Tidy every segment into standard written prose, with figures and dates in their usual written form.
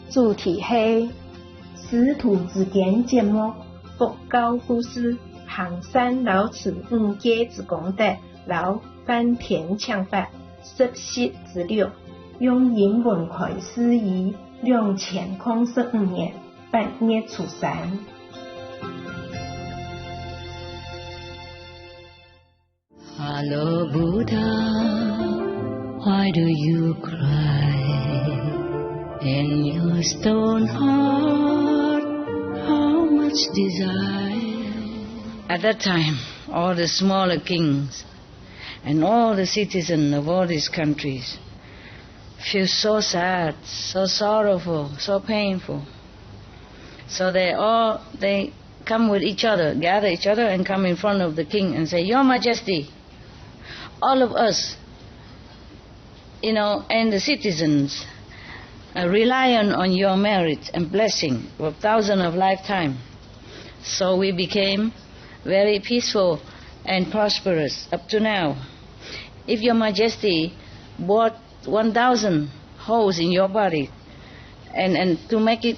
主题係師徒之間節目，佛教故事，行山老慈五戒之功德，老梵天強法10之6，用英文開始於2015年8月初3。Hello Buddha, why do you cry? In your stone heart, how much desire? At that time, all the smaller kings and all the citizens of all these countries feel so sad, so sorrowful, so painful. So they come with each other, gather each other and come in front of the king and say, Your Majesty, all of us, and the citizens rely on your merit and blessing for thousands of lifetime. So we became very peaceful and prosperous up to now. If Your Majesty bought 1,000 holes in your body and to make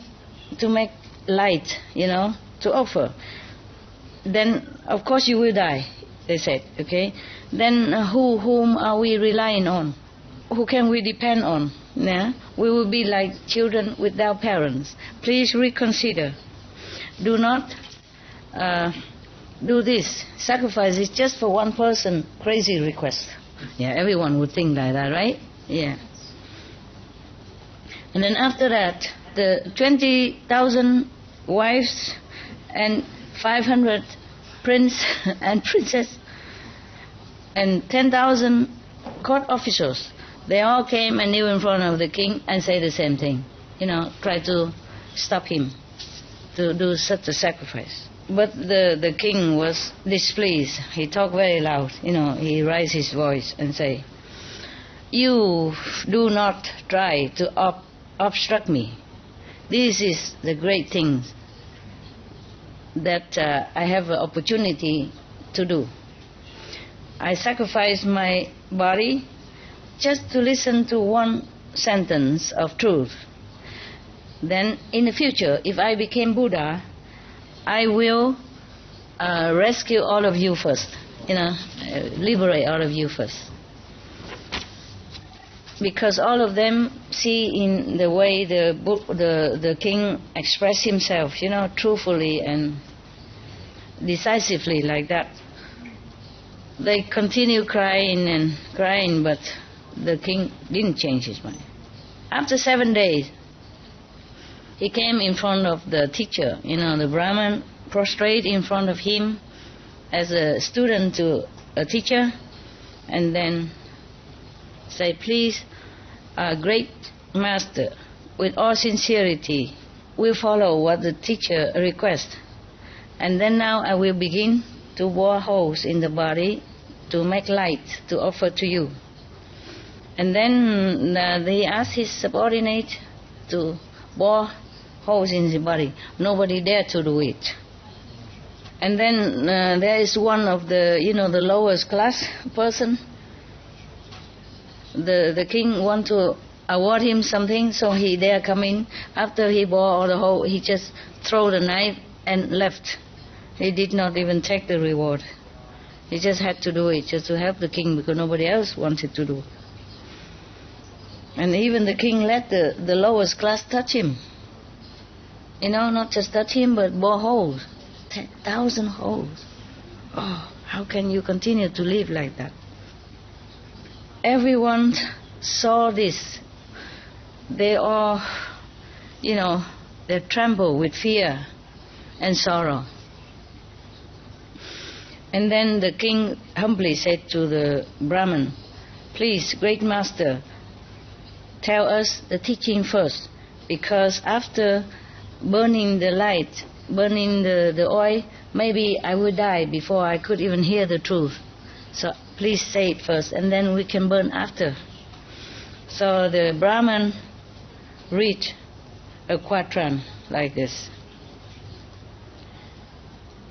light, to offer, then of course you will die, they said, okay? Then whom are we relying on? Who can we depend on? Yeah? We will be like children without parents. Please reconsider. Do not do this. Sacrifice is just for one person. Crazy request. Yeah, everyone would think like that, right? Yeah. And then after that, the 20,000 wives and 500 prince and princess and 10,000 court officials, they all came and kneel in front of the king and say the same thing. Try to stop him to do such a sacrifice. But the king was displeased. He talked very loud. He raised his voice and say, You do not try to obstruct me. This is the great thing that I have an opportunity to do. I sacrifice my body just to listen to one sentence of truth. Then in the future, if I became Buddha, I will rescue all of you first, liberate all of you first. Because all of them see in the way the king expressed himself, truthfully and decisively like that. They continue crying and crying, but the king didn't change his mind. After 7 days, he came in front of the teacher. The Brahman prostrate in front of him as a student to a teacher, and then say, Please, great master, with all sincerity, we follow what the teacher requests. And then now I will begin to bore holes in the body to make light to offer to you. And then they asked his subordinate to bore holes in the body. Nobody dared to do it. And then there is one of the lowest class person. The king want to award him something, so he dare come in. After he bore all the hole, he just throw the knife and left. He did not even take the reward. He just had to do it just to help the king because nobody else wanted to do. And even the king let the lowest class touch him. Not just touch him, but bore holes. 10,000 holes. Oh, how can you continue to live like that? Everyone saw this. They all, they tremble with fear and sorrow. And then the king humbly said to the Brahman, Please, great master, tell us the teaching first, because after burning the light, burning the oil, maybe I will die before I could even hear the truth. So please say it first, and then we can burn after. So the Brahman read a quatrain like this.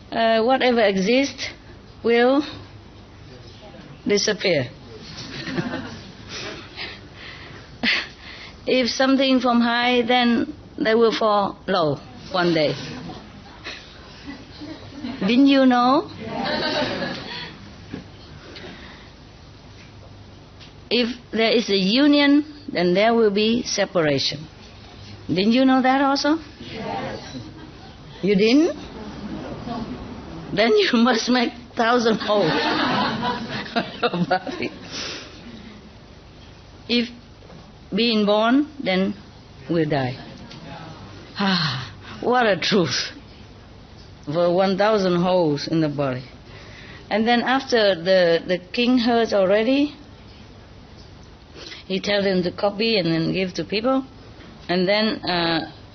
Whatever exists will disappear. If something from high, then they will fall low one day. Didn't you know? If there is a union, then there will be separation. Didn't you know that also? Yes. You didn't? Then you must make 1,000 holes on your body. If being born, then we'll die. Ah, what a truth. For 1,000 holes in the body. And then after the king heard already, he tells them to copy and then give to people. And then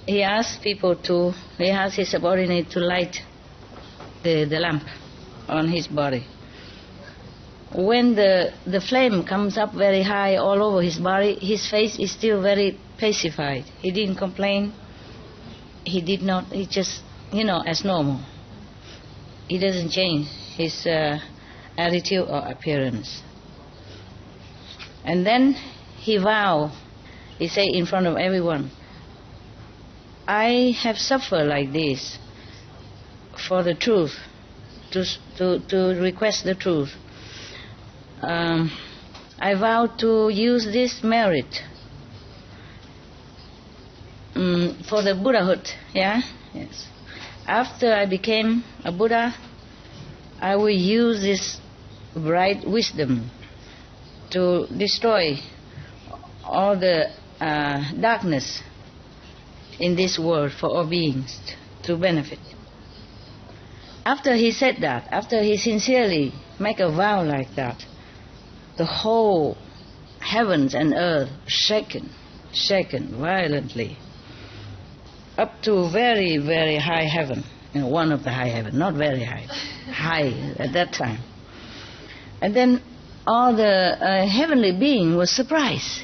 he asked his subordinate to light the lamp on his body. When the flame comes up very high all over his body, his face is still very pacified. He didn't complain. He just, as normal. He doesn't change his attitude or appearance. And then he vowed, he said in front of everyone, I have suffered like this for the truth, to request the truth. I vow to use this merit for the Buddhahood, yeah? Yes. After I became a Buddha, I will use this bright wisdom to destroy all the darkness in this world for all beings to benefit. After he said that, after he sincerely make a vow like that, the whole heavens and earth shaken violently, up to very, very high heaven, one of the high heaven, not very high, high at that time. And then all the heavenly being was surprised.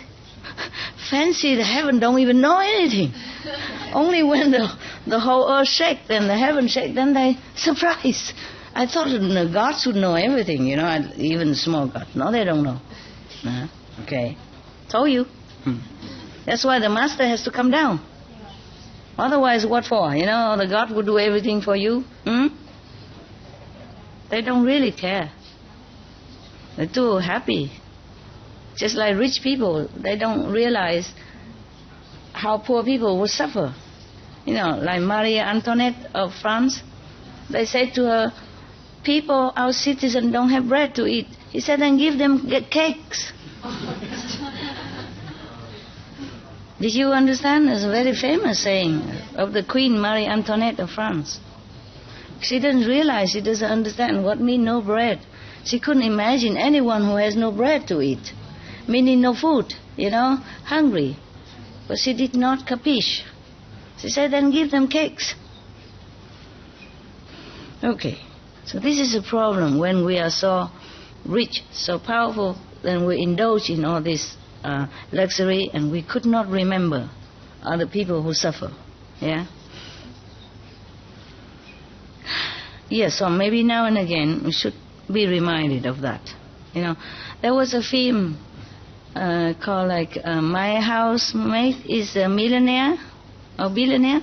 Fancy the heaven don't even know anything. Only when the whole earth shake, then the heaven shake, then they surprised. I thought the gods would know everything, even small gods. No, they don't know. Okay. Told you. That's why the master has to come down. Otherwise, what for? The God would do everything for you. They don't really care. They're too happy. Just like rich people, they don't realize how poor people would suffer. Like Marie Antoinette of France, they said to her, people, our citizens don't have bread to eat. He said, then give them cakes. Did you understand? It's a very famous saying of the Queen Marie Antoinette of France. She doesn't realize, she doesn't understand what means no bread. She couldn't imagine anyone who has no bread to eat, meaning no food, hungry. But she did not capiche. She said, then give them cakes. Okay, so this is a problem when we are so rich, so powerful, then we indulge in all this luxury and we could not remember other people who suffer. Yeah? Yes, so maybe now and again we should be reminded of that. There was a film called My Housemate is a Millionaire or Billionaire?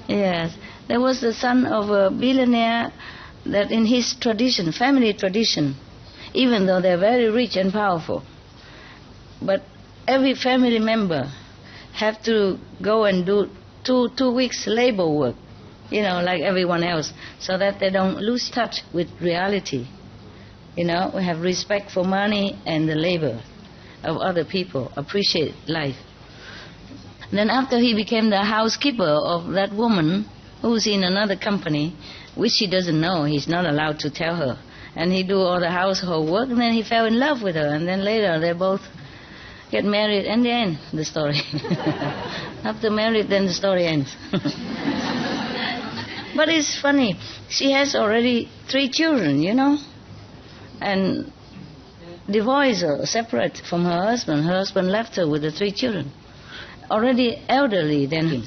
Yes. There was the son of a billionaire that in his tradition, family tradition, even though they're very rich and powerful, but every family member have to go and do two weeks labor work, like everyone else, so that they don't lose touch with reality. We have respect for money and the labor of other people, appreciate life. Then after he became the housekeeper of that woman who's in another company, which he doesn't know, he's not allowed to tell her, and he do all the household work, and then he fell in love with her, and then later they both get married, and the end, the story. After married, then the story ends. But it's funny, she has already 3 children, and divorced or separate from her husband. Her husband left her with the 3 children, already elderly than him,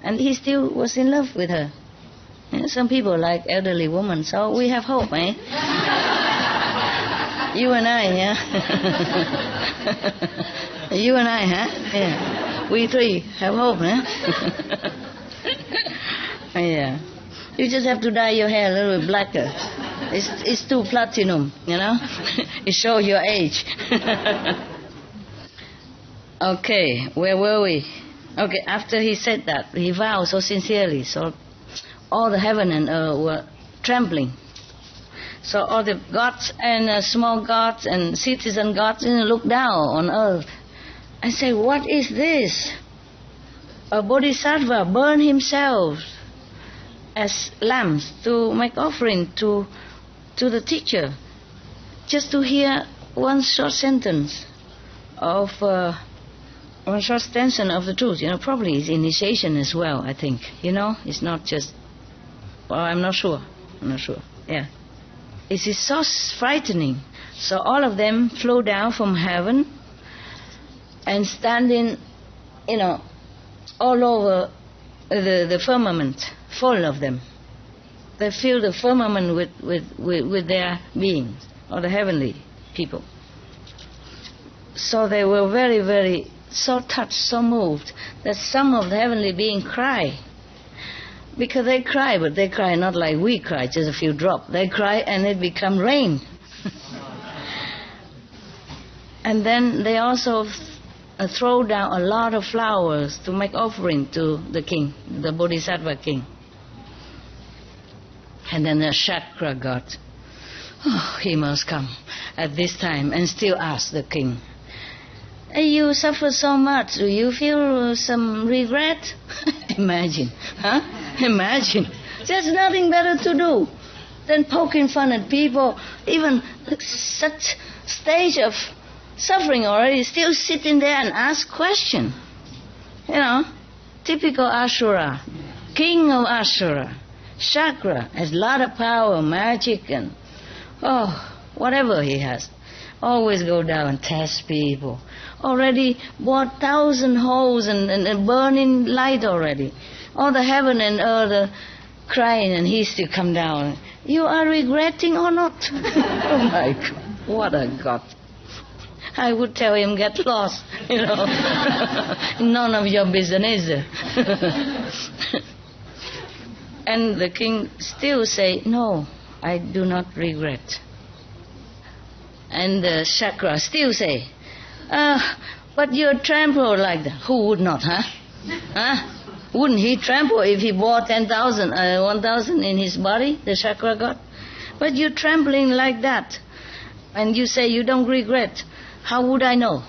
and he still was in love with her. Some people like elderly women, so we have hope, eh? You and I, yeah? You and I, huh? Yeah. We three have hope, eh? Yeah. You just have to dye your hair a little bit blacker. It's too platinum, you know? It shows your age. Okay, where were we? Okay, after he said that, he vowed so sincerely, so all the heaven and earth were trembling. So all the gods and small gods and citizen gods looked down on earth and say, what is this? A bodhisattva burned himself as lambs to make offering to the teacher, just to hear one short sentence of the truth. Probably it's initiation as well, I think. It's not just, well, I'm not sure. Yeah. It is so frightening. So all of them flew down from heaven and standing, all over the firmament, full of them. They fill the firmament with their beings, or the heavenly people. So they were very, very so touched, so moved, that some of the heavenly beings cry. Because they cry, but they cry not like we cry, just a few drops. They cry and it becomes rain. And then they also throw down a lot of flowers to make offering to the king, the Bodhisattva king. And then the chakra god, he must come at this time and still ask the king, you suffer so much, do you feel some regret? Imagine, huh? Imagine. There's nothing better to do than poking fun at people, even such stage of suffering already, still sitting there and ask question. Typical Asura, king of Asura. Chakra has a lot of power, magic, and whatever he has. Always go down and test people. Already bought 1,000 holes and burning light already. All the heaven and earth are crying, and he still come down. You are regretting or not? Oh my God, what a God. I would tell him, get lost, None of your business. And the king still say, no, I do not regret. And the chakra still say, but you're trampled like that. Who would not, huh? Wouldn't he trample if he bore 1,000 in his body, the chakra god? But you're trampling like that. And you say you don't regret. How would I know?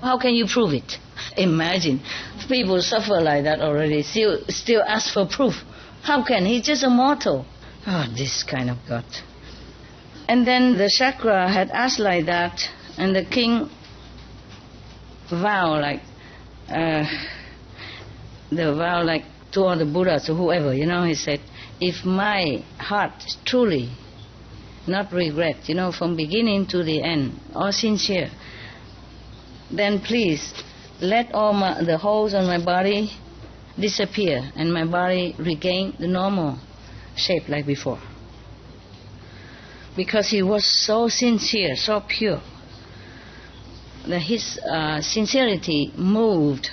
How can you prove it? Imagine, people suffer like that already, still ask for proof. How can? He's just a mortal. This kind of God. And then the chakra had asked like that, and the king vowed like to all the Buddhas or whoever, he said, if my heart truly not regret, from beginning to the end, or sincere, then please let all the holes on my body disappear and my body regain the normal shape like before. Because he was so sincere, so pure, that his sincerity moved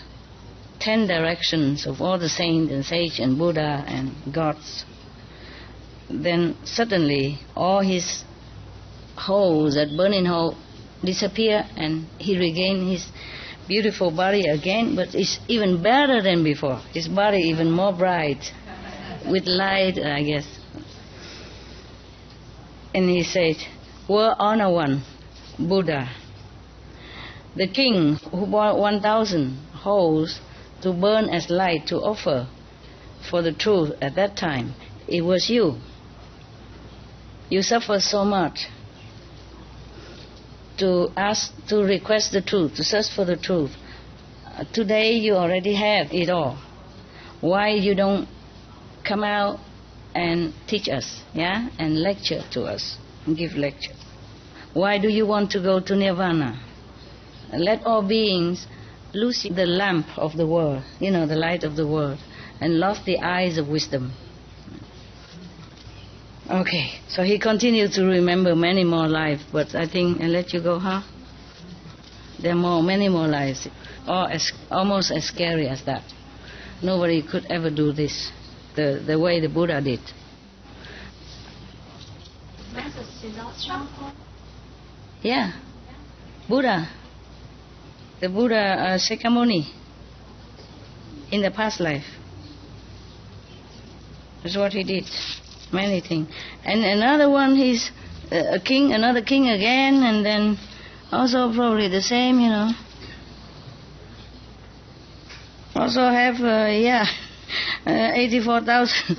10 directions of all the saints and sages and Buddha and gods. Then suddenly all his holes, that burning hole, disappear, and he regained his beautiful body again, but it's even better than before. His body even more bright, with light, I guess. And he said, World Honor One, Buddha, the king who brought 1,000 holes to burn as light to offer for the truth at that time, it was you. You suffered so much to request the truth, to search for the truth. Today you already have it all. Why you don't come out and teach us, and lecture to us, and give lecture? Why do you want to go to nirvana? Let all beings lose the lamp of the world, the light of the world, and lost the eyes of wisdom. Okay, so he continued to remember many more lives, but I think I'll let you go, huh? There are many more lives. or almost as scary as that. Nobody could ever do this, the way the Buddha did. Yeah, Buddha. The Buddha Shakyamuni in the past life. That's what he did. Many things. And another one, he's a king, another king again, and then also probably the same, you know. Also have, 84,000,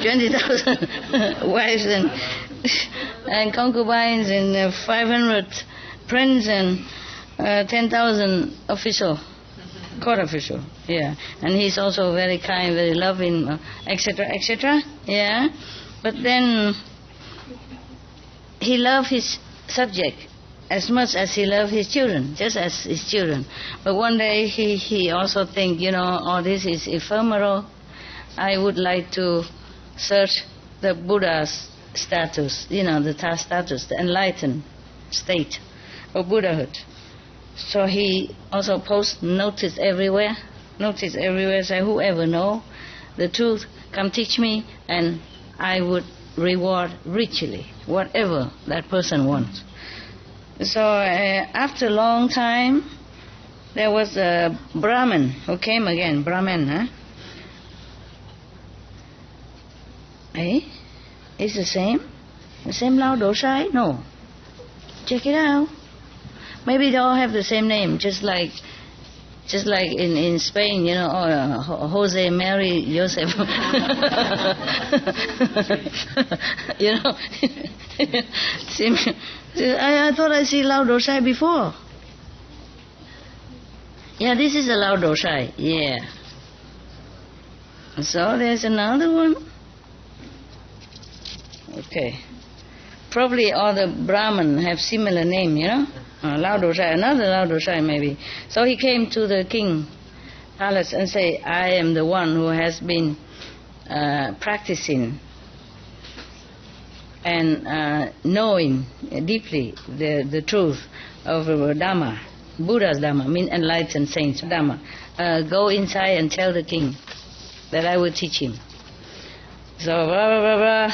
20,000 wives and concubines and 500 prince and 10,000 official, court official, yeah. And he's also very kind, very loving, etc., etc., yeah. But then he loved his subject as much as he loved his children, just as his children. But one day he also think, you know, all this is ephemeral. I would like to search the Buddha's status, you know, the status, the enlightened state of Buddhahood. So he also post notice everywhere, say, whoever know the truth, come teach me, and I would reward richly whatever that person wants. So after a long time, there was a Brahmin who came again. Brahmin, huh? Eh? It's the same? The same Lao Dosai? No. Check it out. Maybe they all have the same name, just like in Spain, you know, Jose, Mary, Joseph. You know, I thought I see Lao Dosai before. Yeah, this is a Lao Dosai, yeah. So there's another one. Okay. Probably all the Brahmin have similar name, you know. Lao Dosai, another Lao Dosai maybe. So he came to the king palace and say, I am the one who has been practicing and knowing deeply the truth of Dhamma, Buddha's Dhamma, mean enlightened saints Dhamma. Go inside and tell the king that I will teach him. So blah blah blah blah.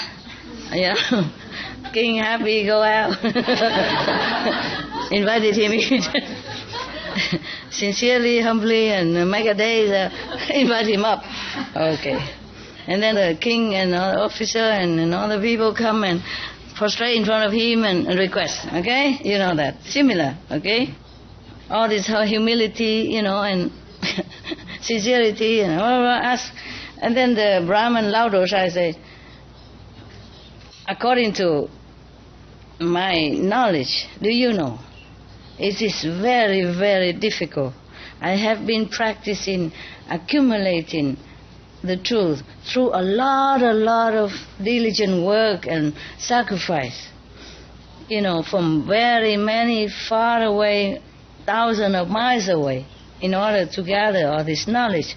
Yeah. King happy, go out. Invited him in. Sincerely, humbly, and make a day, invite him up. Okay. And then the king and all the officer and all the people come and prostrate in front of him and request. Okay? You know that. Similar. Okay? All this humility, you know, and sincerity, and ask. And then the Brahman Lao Dosai say, according to my knowledge, do you know, it is very, very difficult. I have been practicing, accumulating the truth through a lot of diligent work and sacrifice. You know, from very many far away, thousands of miles away, in order to gather all this knowledge.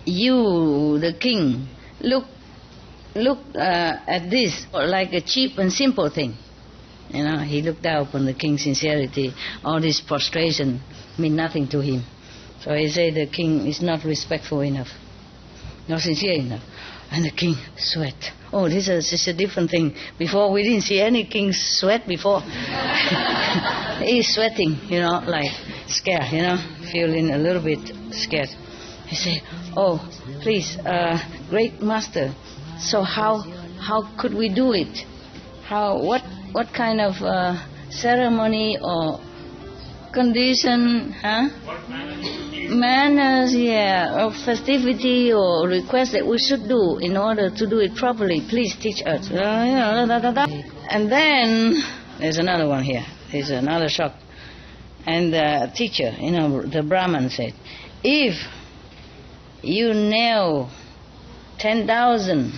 You, the king, look at this like a cheap and simple thing. You know, he looked down upon the king's sincerity. All this prostration mean nothing to him. So he said the king is not respectful enough, not sincere enough. And the king sweat. Oh, this is just a different thing. Before we didn't see any king sweat before. He's sweating, you know, like scared, you know, feeling a little bit scared. He said, oh, please, great master, so how could we do it? What kind of ceremony or condition, huh? Manners, yeah, or festivity or request that we should do in order to do it properly. Please teach us. And then there's another one here. There's another shock. And the teacher, you know, the Brahman said, if you nail 10,000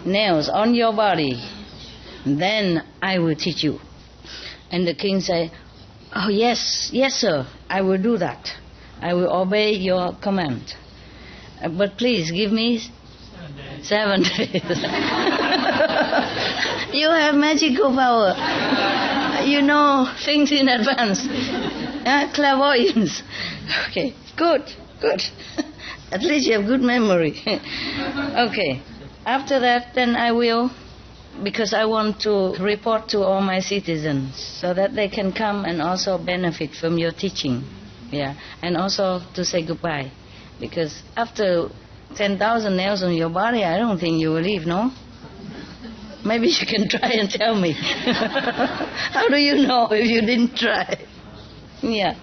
nails on your body, then I will teach you. And the king said, oh yes, sir, I will do that. I will obey your command. But please give me 7 days. You have magical power. You know things in advance. Clairvoyance. Okay, good. At least you have good memory. Okay. After that, then I will, because I want to report to all my citizens so that they can come and also benefit from your teaching. Yeah, and also to say goodbye. Because after 10,000 nails on your body, I don't think you will leave, no? Maybe you can try and tell me. How do you know if you didn't try? Yeah.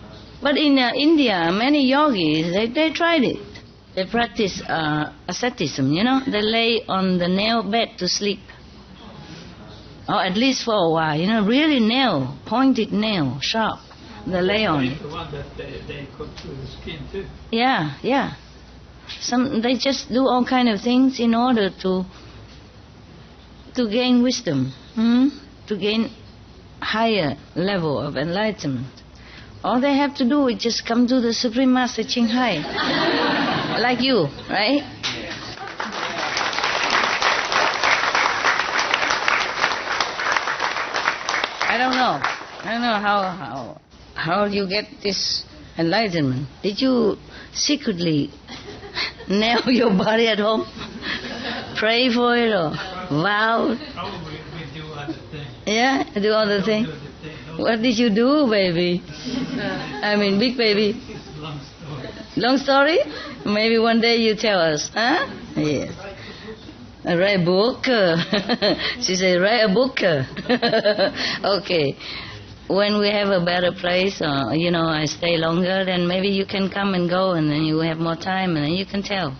But in India, many yogis, they tried it. They practice asceticism, you know. They lay on the nail bed to sleep. Or at least for a while, you know, really nail, pointed nail, sharp. They lay on it. The one that they cut through the skin too. Yeah. They just do all kind of things in order to gain wisdom, to gain higher level of enlightenment. All they have to do is just come to the Supreme Master Ching Hai, like you, right? I don't know how you get this enlightenment. Did you secretly nail your body at home? Pray for it or vow? We do other things. Yeah, do other things. What did you do, baby? I mean, big baby. It's a long story. Long story? Maybe one day you tell us, huh? Yes. Write a book. She said, write a book. Okay. When we have a better place, or, you know, I stay longer, then maybe you can come and go, and then you have more time, and then you can tell.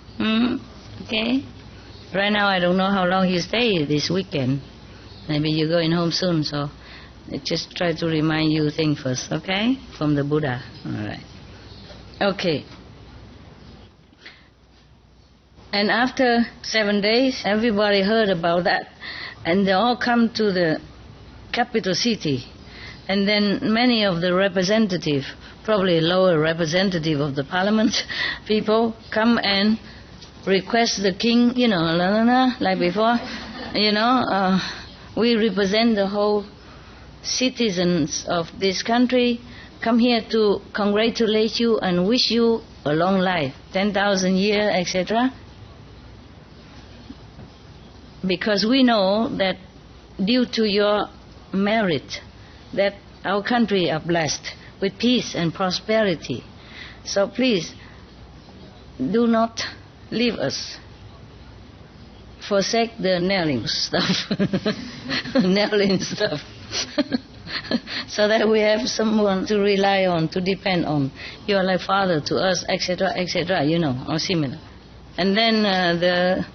Okay? Right now, I don't know how long you stay this weekend. Maybe you're going home soon, so I just try to remind you things first, okay? From the Buddha. All right. Okay. And after 7 days, everybody heard about that, and they all come to the capital city. And then many of the representative, probably lower representative of the parliament, people come and request the king, you know, like before, you know, we represent the whole citizens of this country, come here to congratulate you and wish you a long life, 10,000 years, etc. Because we know that due to your merit, that our country are blessed with peace and prosperity. So please, do not leave us. Forsake the nailing stuff. Nailing stuff. So that we have someone to rely on, to depend on. You are like father to us, etc., you know, or similar. And then the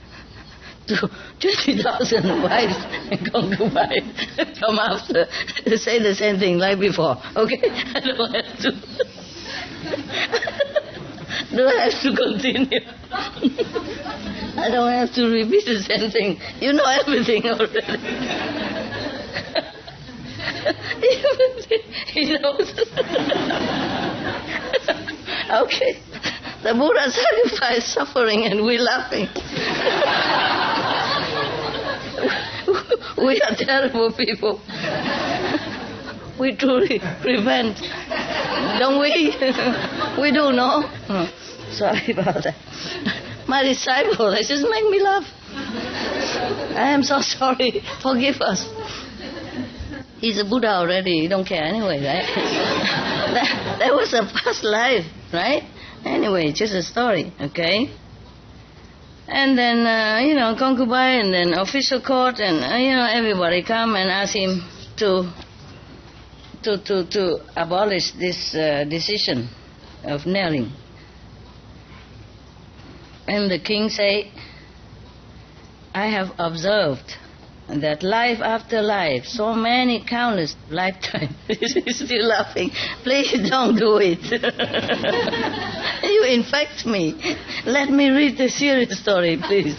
20,000 wives and concubines come after, say the same thing like before. Okay? I don't have to. Do I have to continue? I don't have to repeat the same thing. You know everything already. He knows. Okay. The Buddha sacrificed suffering and we're laughing. We are terrible people. We truly prevent. Don't we? We do, no? Oh, sorry about that. My disciple, they just make me laugh. I am so sorry. Forgive us. He's a Buddha already. He don't care anyway, right? that was a past life, right? Anyway, just a story, okay? And then, you know, concubine, and then official court, and, you know, everybody come and ask him to abolish this decision of nailing. And the king say, I have observed that life after life, so many countless lifetimes, he's still laughing. Please don't do it. You infect me. Let me read the serious story, please.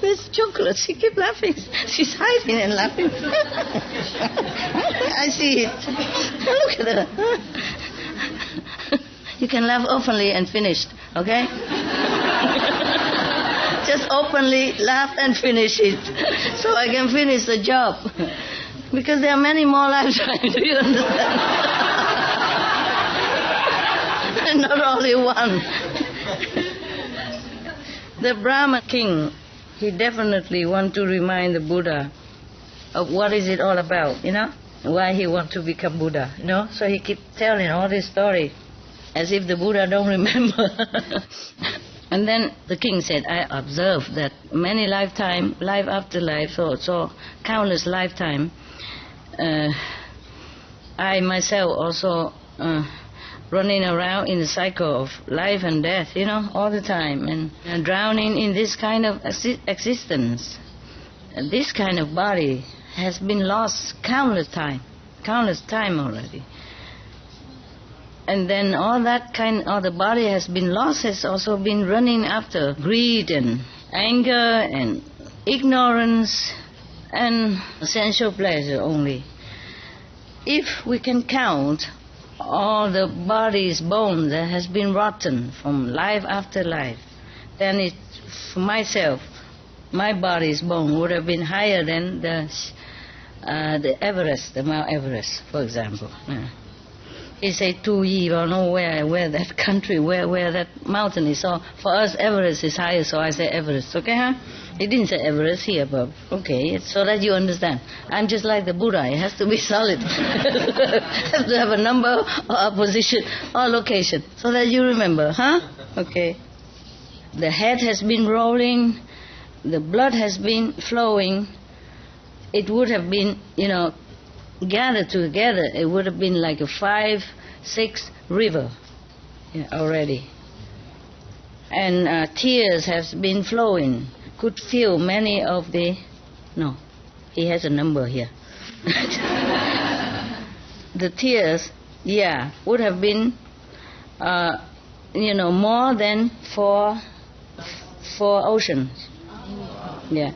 This chocolate, she keeps laughing. She's hiding and laughing. I see it. Look at her. You can laugh openly and finished, okay? Just openly laugh and finish it, so I can finish the job. Because there are many more lifetimes, do you understand? Not only one. The Brahma king, he definitely want to remind the Buddha of what is it all about, why he want to become Buddha, So he keep telling all this story as if the Buddha don't remember. And then the king said, I observed that many life after life, so countless lifetime, I myself also running around in the cycle of life and death, all the time, and drowning in this kind of existence. This kind of body has been lost countless time already. And then all the body has been lost, has also been running after greed and anger and ignorance and sensual pleasure only. If we can count all the body's bones that has been rotten from life after life, then it, for myself, my body's bone would have been higher than the Everest, the Mount Everest, for example. Yeah. He said, Tu Yi, well, know where that country, where that mountain is. So for us, Everest is higher, so I say Everest. Okay, huh? He didn't say Everest here above. Okay, so that you understand. I'm just like the Buddha. It has to be solid. It has to have a number or a position or location, so that you remember, huh? Okay. The head has been rolling, the blood has been flowing. It would have been, gathered together, it would have been like a 5-6 river already. And tears have been flowing. Could feel many of the... No, he has a number here. The tears, would have been, more than 4 oceans. Yeah.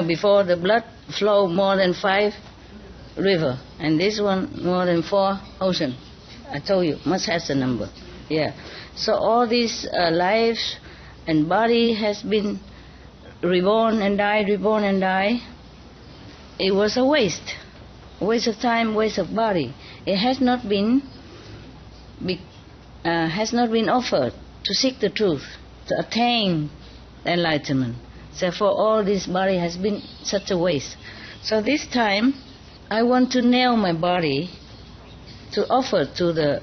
Before the blood flow more than 5 river, and this one more than 4 ocean. I told you, must have the number. Yeah. So all this life and body has been reborn and died. It was a waste of time, waste of body. It has not been offered to seek the truth, to attain enlightenment. Therefore, all this body has been such a waste. So this time, I want to nail my body to offer to the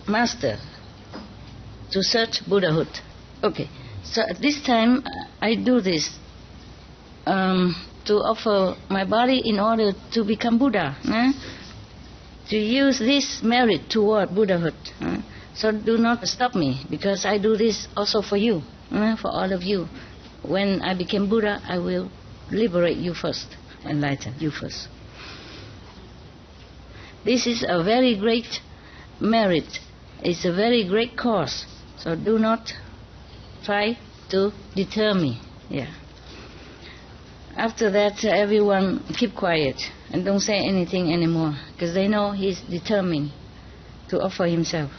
Master to search Buddhahood. Okay, so at this time, I do this to offer my body in order to become Buddha. To use this merit toward Buddhahood. So do not stop me, because I do this also for you, for all of you. When I became Buddha, I will liberate you first, enlighten you first. This is a very great merit. It's a very great cause. So do not try to deter me. Yeah. After that, everyone keep quiet and don't say anything anymore, because they know he's determined to offer himself.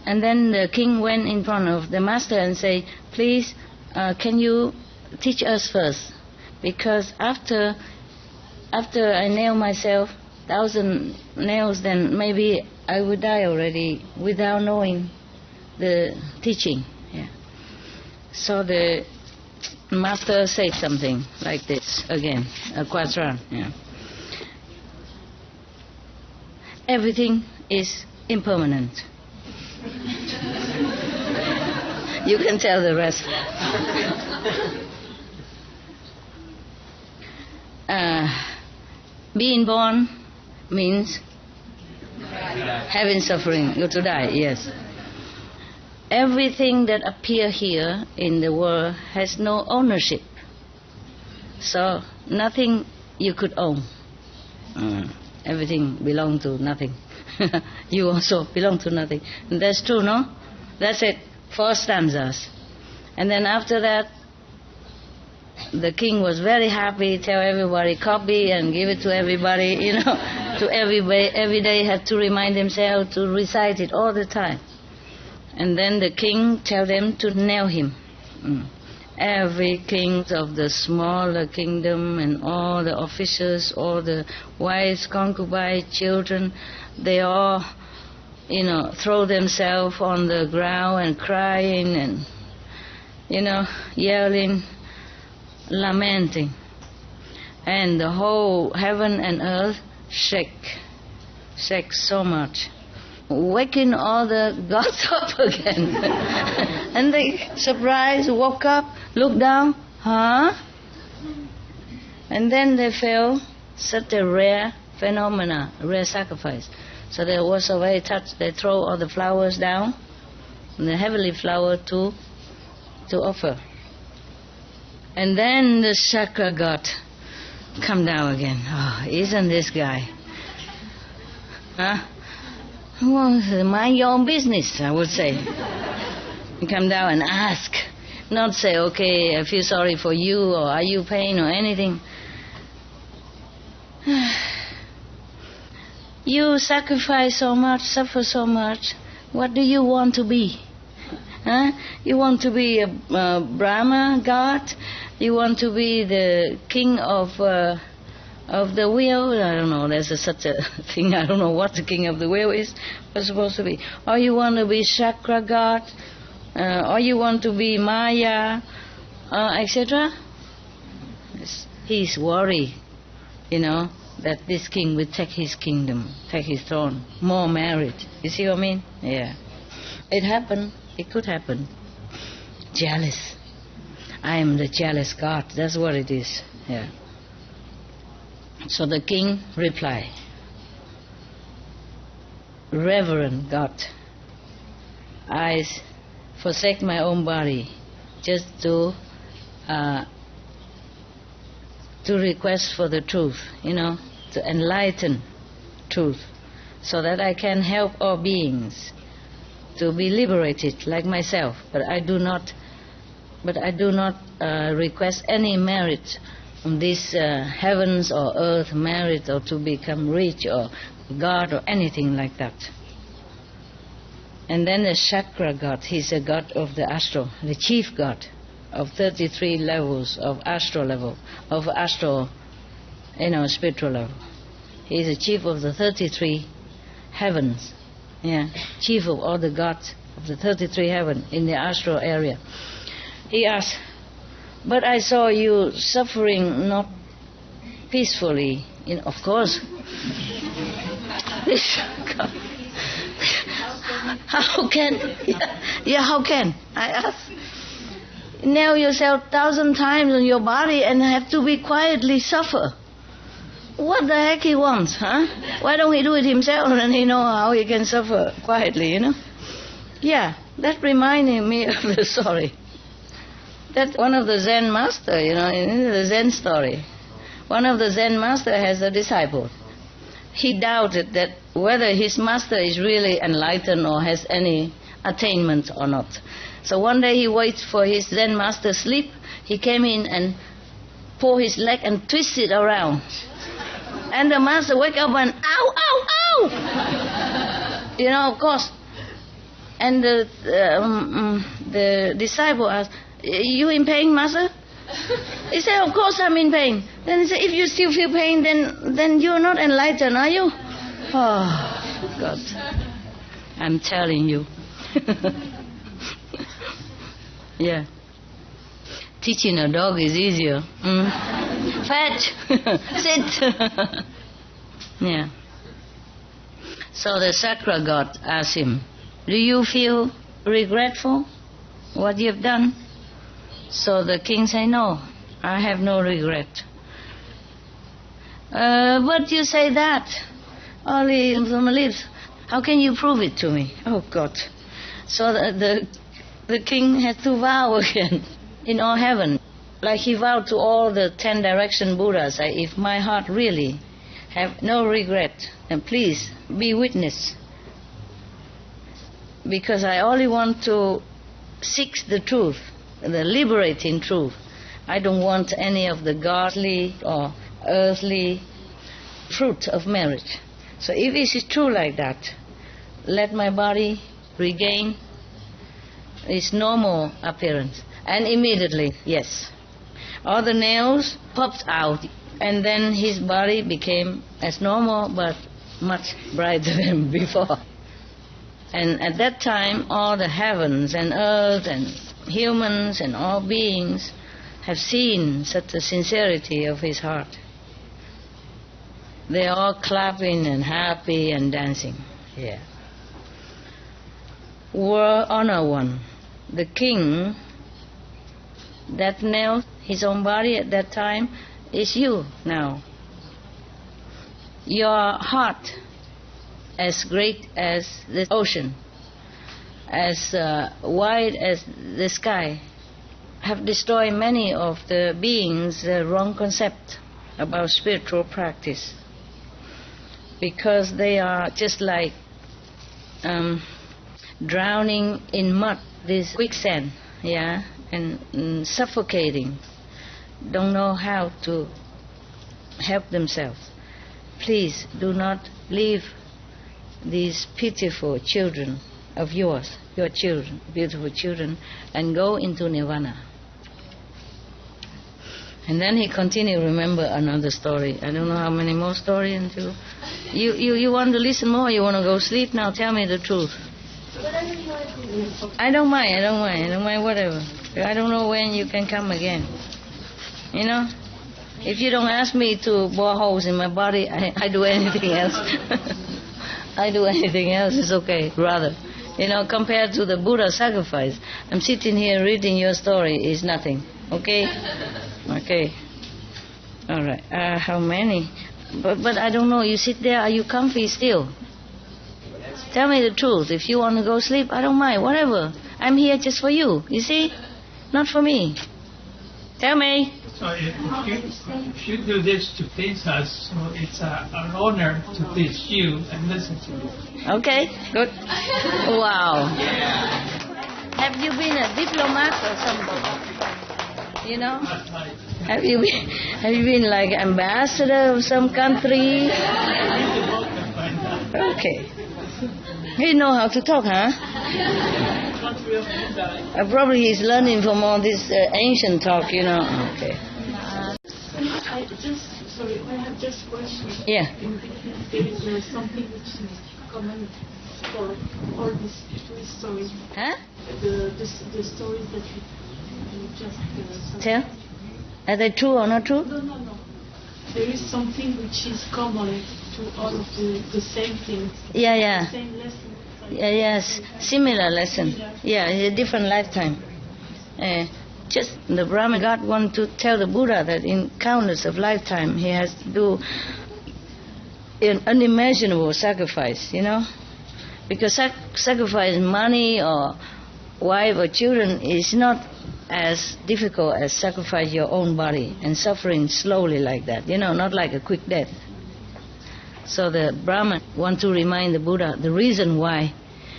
And then the king went in front of the Master and said, please, can you teach us first? Because after I nail myself 1,000 nails, then maybe I would die already without knowing the teaching. Yeah. So the Master said something like this again, a quadran. Yeah. Everything is impermanent. You can tell the rest. Being born means having suffering, go to die, yes. Everything that appears here in the world has no ownership. So nothing you could own. Everything belongs to nothing. You also belong to nothing. And that's true, no? That's it. 4 stanzas. And then after that, the king was very happy, tell everybody, copy and give it to everybody, to everybody. Every day had to remind himself to recite it all the time. And then the king tell them to nail him. Every king of the smaller kingdom and all the officers, all the wives, concubines, children, they all throw themselves on the ground and crying and, yelling, lamenting. And the whole heaven and earth shake so much, waking all the gods up again. And they, surprised, woke up, looked down, and then they felt such a rare phenomena, rare sacrifice. So they were so very touched, they throw all the flowers down, the heavenly flower to offer. And then the chakra god come down again. Oh, isn't this guy? Well, mind your own business, I would say. You come down and ask. Not say, okay, I feel sorry for you, or are you pain, or anything. You sacrifice so much, suffer so much. What do you want to be? You want to be a Brahma god? You want to be the king of the wheel? I don't know. There's such a thing. I don't know what the king of the wheel is. What's supposed to be? Or you want to be chakra god? Or you want to be Maya, etc. He's worried, that this king will take his kingdom, take his throne, more marriage. You see what I mean? Yeah. It happened. It could happen. Jealous. I am the jealous god. That's what it is. Yeah. So the king replied, Reverend God, I forsake my own body just to request for the truth, to enlighten truth, so that I can help all beings to be liberated like myself. But I do not request any merit from this heavens or earth merit, or to become rich or God or anything like that. And then the chakra god, he's a god of the astral, the chief god of 33 levels of astral level, of astral, spiritual level. He's the chief of the 33 heavens, chief of all the gods of the 33 heaven in the astral area. He asked, but I saw you suffering not peacefully. Of course. How can? How can? I asked. Nail yourself 1,000 times on your body and have to be quietly suffer. What the heck he wants, Why don't he do it himself and he know how he can suffer quietly, Yeah, that reminded me of the story. That one of the Zen master, in the Zen story, one of the Zen master has a disciple. He doubted that whether his master is really enlightened or has any attainment or not. So one day he waits for his Zen master sleep. He came in and pulled his leg and twisted around. And the master wake up and, ow, ow, ow! Of course. And the disciple asked, you in pain, master? He said, of course I'm in pain. Then he said, if you still feel pain, then you're not enlightened, are you? Oh, God. I'm telling you. Yeah. Teaching a dog is easier. Fetch. Sit. Yeah. So the chakra god asked him, do you feel regretful what you've done? So the king said, no, I have no regret. But you say that only from the lips. How can you prove it to me? Oh, God. So the king had to vow again in all heaven. Like he vowed to all the 10 direction Buddhas, if my heart really have no regret, then please be witness. Because I only want to seek the truth, the liberating truth. I don't want any of the godly or earthly fruit of marriage. So if it is true like that, let my body regain its normal appearance. And immediately, yes, all the nails popped out, and then his body became as normal but much brighter than before. And at that time, all the heavens and earth and humans and all beings have seen such a sincerity of his heart. They are all clapping and happy and dancing. Yeah. World Honor One, the king that knelt his own body at that time is you now. Your heart, as great as the ocean, as wide as the sky, have destroyed many of the beings' wrong concept about spiritual practice, because they are just like drowning in mud, this quicksand, yeah, and suffocating, don't know how to help themselves. Please do not leave these pitiful children of yours, your children, beautiful children, and go into nirvana. And then he continued, remember another story. I don't know how many more stories until... You want to listen more? You want to go sleep now? Tell me the truth. I don't mind, whatever. I don't know when you can come again. You know? If you don't ask me to bore holes in my body, I do anything else. I do anything else, it's okay, rather. You know, compared to the Buddha sacrifice, I'm sitting here reading your story is nothing. Okay? Okay. All right. How many? But I don't know. You sit there. Are you comfy still? Tell me the truth. If you want to go sleep, I don't mind. Whatever. I'm here just for you. You see? Not for me. Tell me. So if you do this to please us, so it's an honor to please you and listen to you. Okay. Good. Wow. Have you been a diplomat or something? You know? Have you been like ambassador of some country? Okay. He know how to talk, huh? Probably he's learning from all this ancient talk, you know. Okay. I have just a question. Yeah. There is something which is common for all these stories. Huh? The stories that you just tell. Are they true or not true? No. There is something which is common to all of the same things. Yeah. The same lesson. Yes, similar lesson. Yeah, a different lifetime. Just the Brahmin God wanted to tell the Buddha that in countless of lifetime he has to do an unimaginable sacrifice, you know, because sacrifice money or wife or children is not as difficult as sacrifice your own body and suffering slowly like that, you know, not like a quick death. So the Brahman want to remind the Buddha the reason why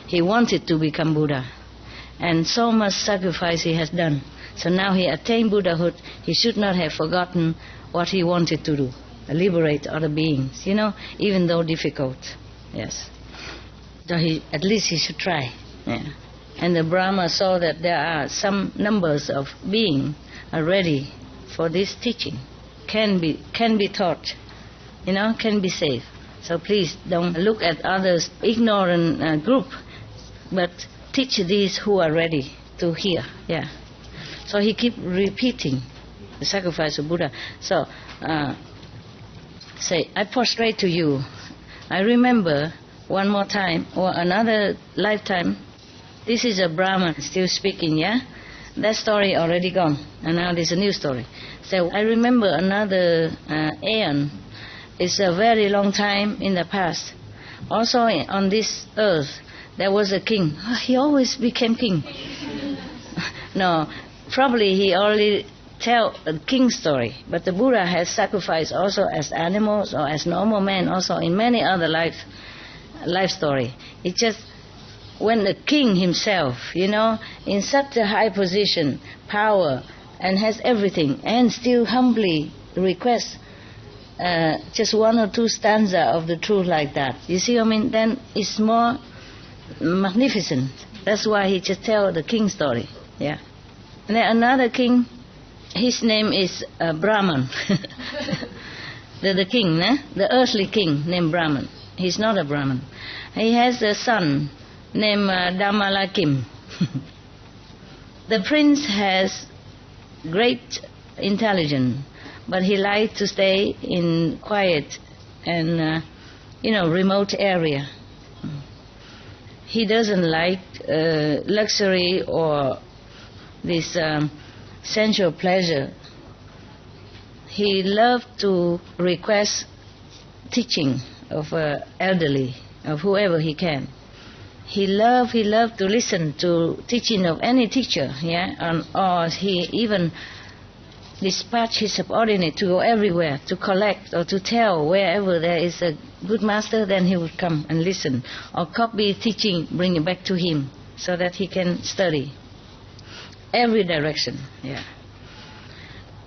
he wanted to become Buddha, and so much sacrifice he has done. So now he attained Buddhahood, he should not have forgotten what he wanted to do, liberate other beings, you know, even though difficult. Yes. So at least he should try. Yeah. And the Brahma saw that there are some numbers of beings are ready for this teaching, can be taught, you know, can be saved. So please don't look at others ignorant group, but teach these who are ready to hear. Yeah. So he keep repeating the sacrifice of Buddha. So say, I prostrate to you. I remember one more time or another lifetime. This is a Brahman still speaking, yeah? That story already gone, and now there's a new story. So I remember another aeon. It's a very long time in the past. Also on this earth, there was a king. He always became king. No, probably he already tell a king story. But the Buddha has sacrificed also as animals or as normal men, also in many other life story. It's just when the king himself, you know, in such a high position, power, and has everything, and still humbly requests just one or two stanza of the truth like that. You see, I mean, then it's more magnificent. That's why he just tell the king story. Yeah. And then another king, his name is Brahman. the king, the earthly king named Brahman. He's not a Brahman. He has a son named Damalakim. The prince has great intelligence, but he likes to stay in quiet and remote area. He doesn't like luxury or this sensual pleasure. He loved to request teaching of elderly, of whoever he can. He loved to listen to teaching of any teacher, or he even dispatched his subordinate to go everywhere to collect or to tell wherever there is a good master. Then he would come and listen or copy teaching, bring it back to him so that he can study every direction.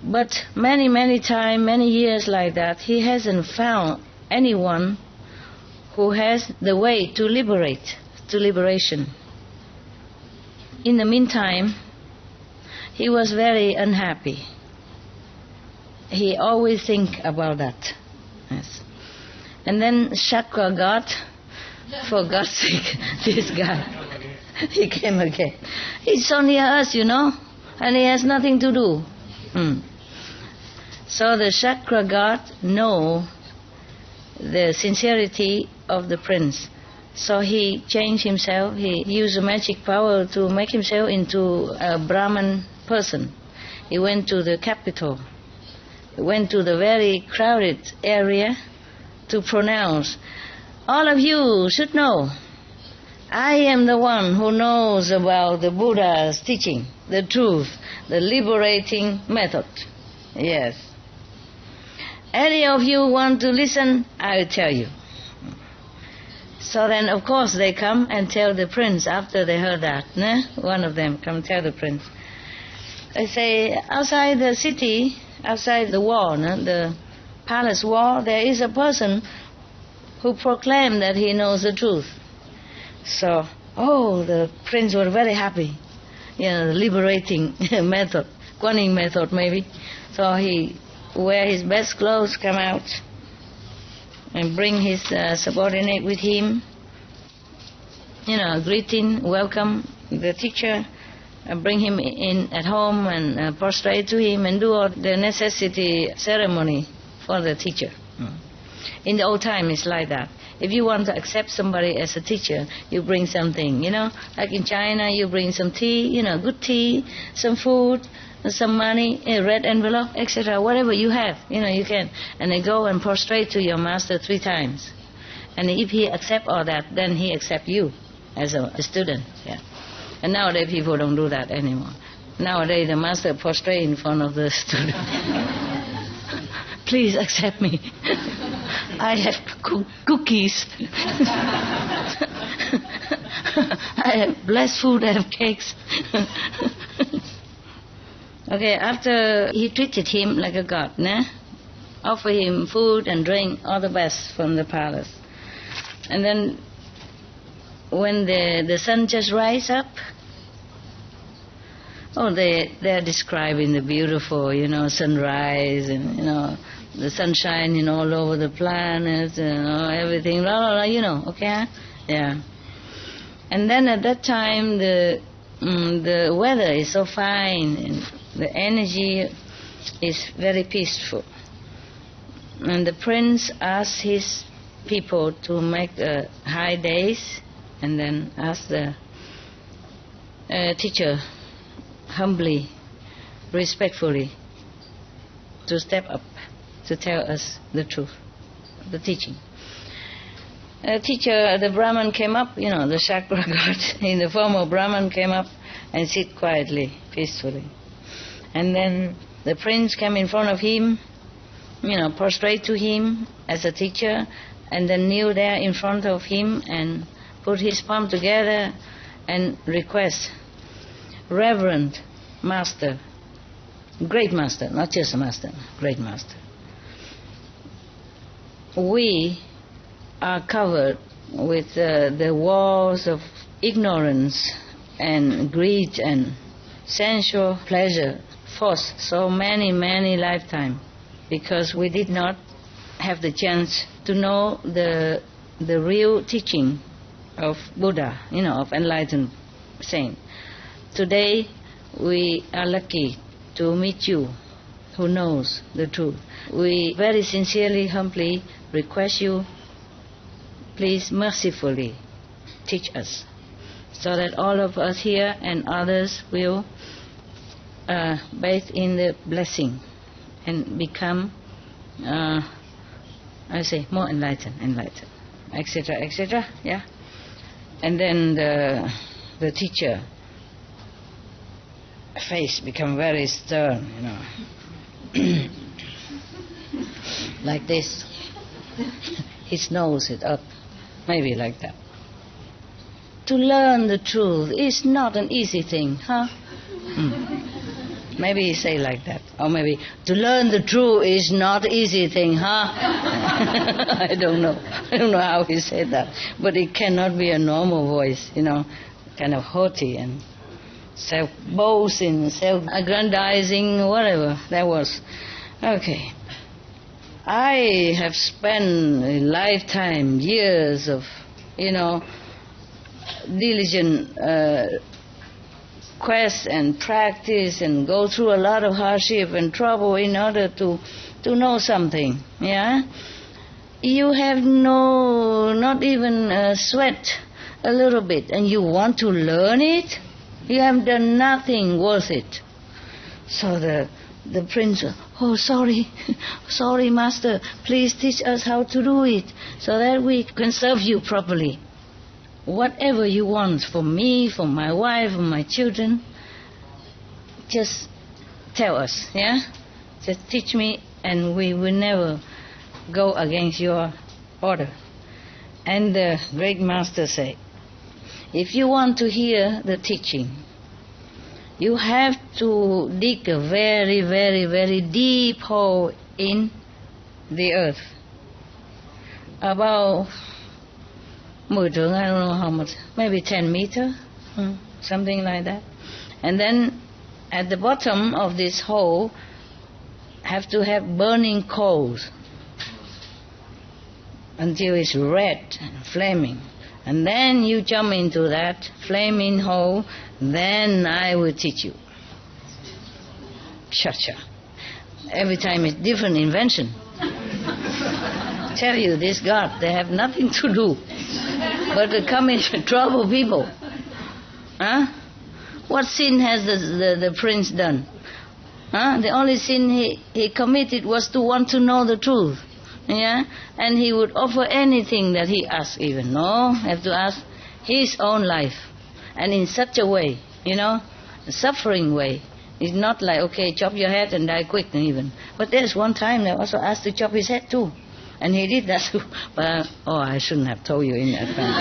But many times, many years like that, he hasn't found anyone who has the way to liberation. In the meantime, he was very unhappy. He always think about that. Yes. And then Chakra God, for God's sake, this guy, he came again. He's so near us, and he has nothing to do. So the Chakra God know the sincerity of the prince. So he changed himself. He used a magic power to make himself into a Brahman person. He went to the capital. He went to the very crowded area to pronounce, all of you should know, I am the one who knows about the Buddha's teaching, the truth, the liberating method. Yes. Any of you want to listen, I will tell you. So then, of course, they come and tell the prince after they heard that. One of them come tell the prince. They say, outside the city, outside the wall, the palace wall, there is a person who proclaimed that he knows the truth. So, the prince was very happy. The liberating method, Guan method maybe. So he wear his best clothes, come out, and bring his subordinate with him. Greeting, welcome the teacher, bring him in at home and prostrate to him and do all the necessity ceremony for the teacher. In the old time, it's like that. If you want to accept somebody as a teacher, you bring something, like in China, you bring some tea, good tea, some food, some money, a red envelope, etc. Whatever you have, you can. And they go and prostrate to your master 3 times. And if he accept all that, then he accept you as a student. And nowadays people don't do that anymore. Nowadays the master prostrate in front of the student. Please accept me. I have cookies. I have blessed food, I have cakes. Okay, after he treated him like a god, offer him food and drink, all the best from the palace. And then when the sun just rise up, they're describing the beautiful, sunrise and, the sunshine, all over the planet, everything, okay? Yeah. And then at that time, the weather is so fine, and the energy is very peaceful. And the prince asked his people to make high days, and then asked the teacher humbly, respectfully, to step up to tell us the truth, the teaching. Teacher, the Brahman came up, the Chakra God in the form of Brahman came up and sit quietly, peacefully. And then the prince came in front of him, prostrate to him as a teacher, and then kneel there in front of him and put his palm together and request, Reverend Master, great master, not just a master, great master. We are covered with the walls of ignorance and greed and sensual pleasure for so many lifetimes, because we did not have the chance to know the real teaching of Buddha, of enlightened saint. Today we are lucky to meet you who knows the truth. We very sincerely, humbly request you, please mercifully teach us, so that all of us here and others will bathe in the blessing and become, more enlightened, etc., etc. Yeah. And then the teacher face become very stern, like this. His nose is up, maybe like that. To learn the truth is not an easy thing, huh? Maybe he say like that. Or maybe, to learn the truth is not easy thing, huh? I don't know. I don't know how he said that. But it cannot be a normal voice, kind of haughty and self-boasting, self-aggrandizing, whatever that was. Okay. I have spent a lifetime, years of, diligent quest and practice and go through a lot of hardship and trouble in order to know something, yeah? You have not even sweat a little bit, and you want to learn it? You have done nothing worth it. So the prince, sorry, sorry, master, please teach us how to do it, so that we can serve you properly. Whatever you want for me, for my wife, for my children, just tell us, yeah? Just teach me, and we will never go against your order. And the great master said, if you want to hear the teaching, you have to dig a very, very, very deep hole in the earth. About 10 trượng, I don't know how much, maybe 10 meters, something like that. And then at the bottom of this hole have to have burning coals until it's red and flaming. And then you jump into that flaming hole, then I will teach you. Cha-cha. Every time it's different invention. Tell you, this God, they have nothing to do but to come in to trouble people. Huh? What sin has the prince done? Huh? The only sin he committed was to want to know the truth. Yeah? And he would offer anything that he asked even. No, have to ask his own life. And in such a way, a suffering way. It's not like, okay, chop your head and die quick even. But there's one time they also asked to chop his head too. And he did that too. But, I shouldn't have told you in advance.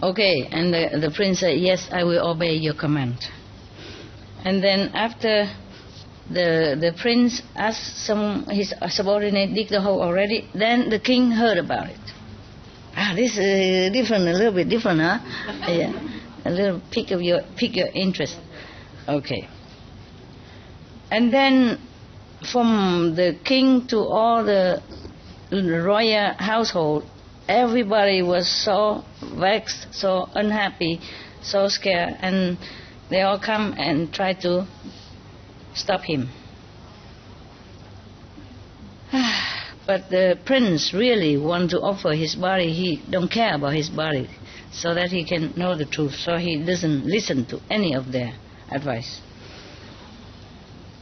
Okay, and the prince said, yes, I will obey your command. And then after the prince asked his subordinate dig the hole already, then the king heard about it. This is different, a little bit different, huh? Yeah, a little pick your interest. Okay. And then from the king to all the royal household, everybody was so vexed, so unhappy, so scared, and they all come and try to stop him. But the prince really want to offer his body. He don't care about his body, so that he can know the truth. So he doesn't listen to any of their advice.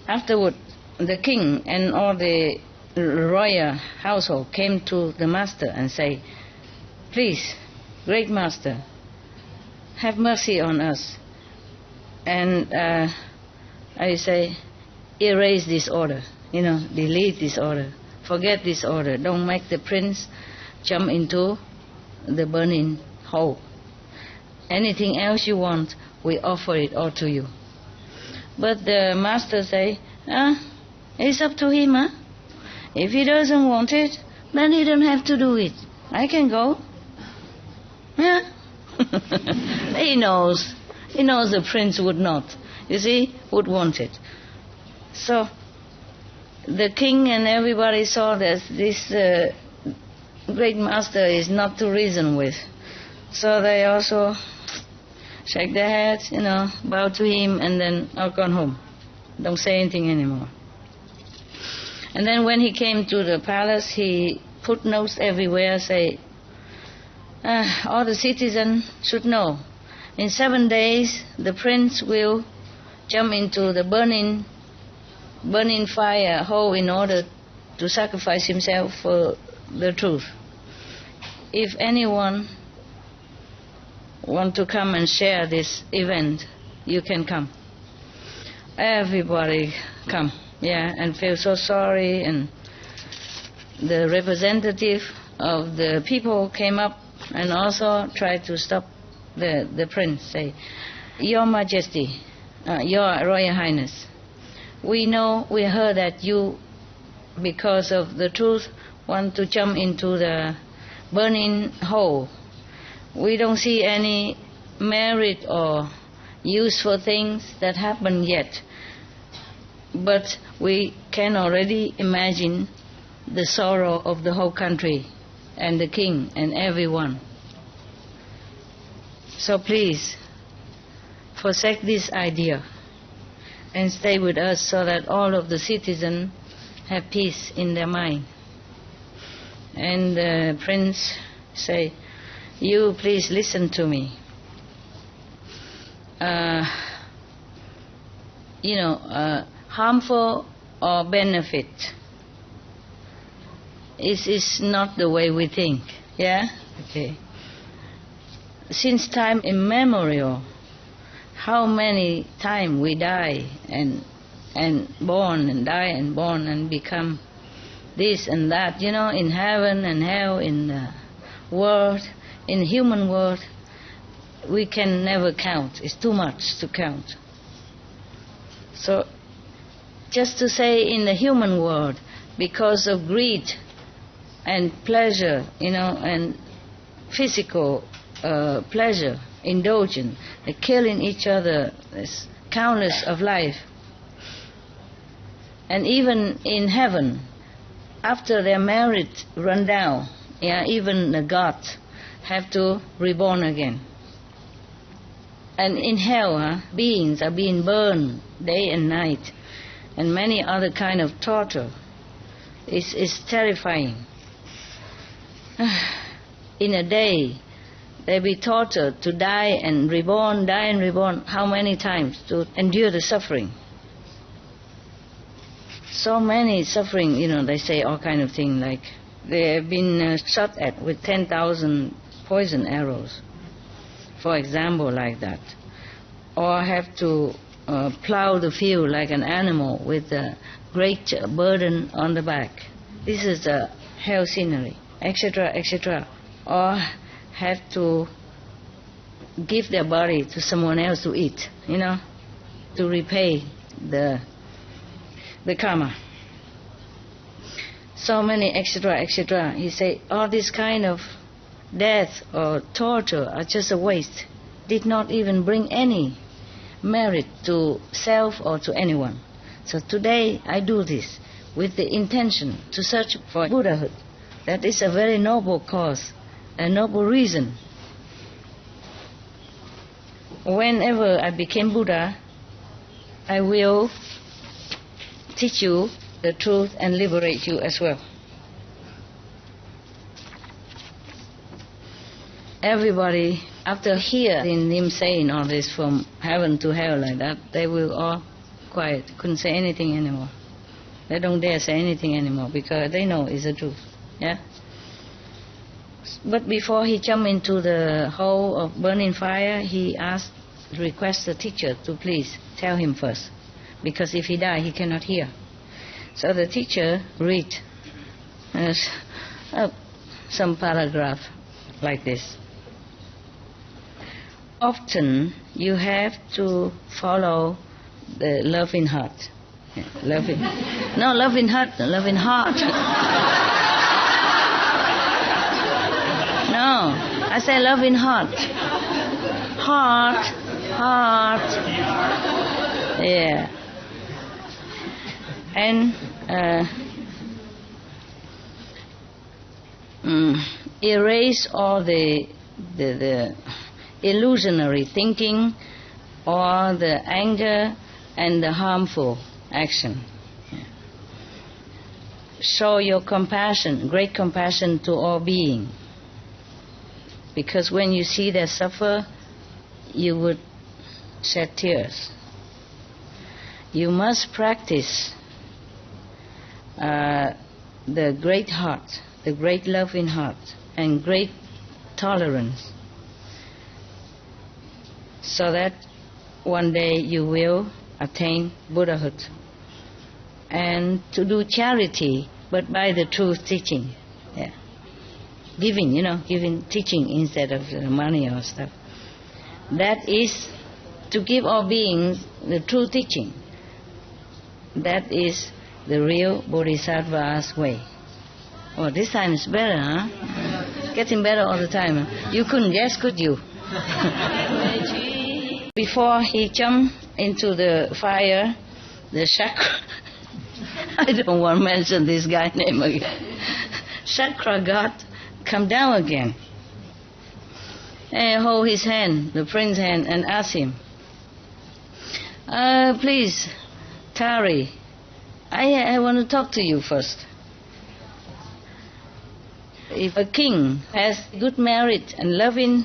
Afterward, the king and all the royal household came to the master and say, please, great master, have mercy on us. And I say, erase this order, delete this order, forget this order. Don't make the prince jump into the burning hole. Anything else you want, we offer it all to you. But the master say, it's up to him, huh? If he doesn't want it, then he don't have to do it. I can go. Yeah. He knows the prince would not. You see, would want it. So the king and everybody saw this great master is not to reason with. So they also shake their heads, bow to him, and then I'll go home. Don't say anything anymore. And then when he came to the palace, he put notes everywhere, say, all the citizens should know, in 7 days the prince will jump into the burning fire hole in order to sacrifice himself for the truth. If anyone want to come and share this event, you can come. Everybody come, and feel so sorry. And the representative of the people came up and also tried to stop the prince, say, Your Majesty, Your Royal Highness, we heard that you, because of the truth, want to jump into the burning hole. We don't see any merit or useful things that happen yet. But we can already imagine the sorrow of the whole country and the king and everyone. So please, forsake this idea and stay with us so that all of the citizens have peace in their mind. And the prince say, you please listen to me. Harmful or benefit is not the way we think. Okay. Since time immemorial, how many times we die and born and die and born and become this and that, in heaven and hell, in the world, in the human world, we can never count. It's too much to count. So just to say in the human world, because of greed and pleasure, and physical pleasure, indulgence, killing each other, there's countless of life. And even in heaven, after their merit run down, even the gods have to reborn again. And in hell, beings are being burned day and night, and many other kind of torture. It's terrifying. In a day, they be tortured to die and reborn, how many times to endure the suffering? So many suffering, they say all kind of things, like they have been shot at with 10,000 poison arrows, for example, like that. Or have to plow the field like an animal with a great burden on the back. This is the hell scenery, etc., etc. Or have to give their body to someone else to eat, to repay the karma. So many, etc., etc. He say, all this kind of death or torture are just a waste. Did not even bring any merit to self or to anyone. So today I do this with the intention to search for Buddhahood. That is a very noble cause, a noble reason. Whenever I became Buddha, I will teach you the truth and liberate you as well. Everybody, after hearing him saying all this from heaven to hell like that, they will all quiet, couldn't say anything anymore. They don't dare say anything anymore because they know it's the truth. But before he jumped into the hole of burning fire, he requested the teacher to please tell him first, because if he dies, he cannot hear. So the teacher read some paragraph like this. Often you have to follow the loving heart. Loving heart. No, I say loving heart. Heart. Yeah. And erase all the illusionary thinking or the anger and the harmful action. Show your compassion, great compassion to all beings. Because when you see them suffer, you would shed tears. You must practice the great heart, the great loving heart, and great tolerance, so that one day you will attain Buddhahood. And to do charity, but by the truth teaching. Yeah. Giving, giving teaching instead of money or stuff. That is to give all beings the true teaching. That is the real Bodhisattva's way. Oh, this time is better, huh? Getting better all the time. You couldn't guess, could you? Before he jumped into the fire, the chakra, I don't want to mention this guy's name again. Chakra god come down again and hold his hand, the prince's hand, and ask him, please, Tari, I want to talk to you first. If a king has good merit and loving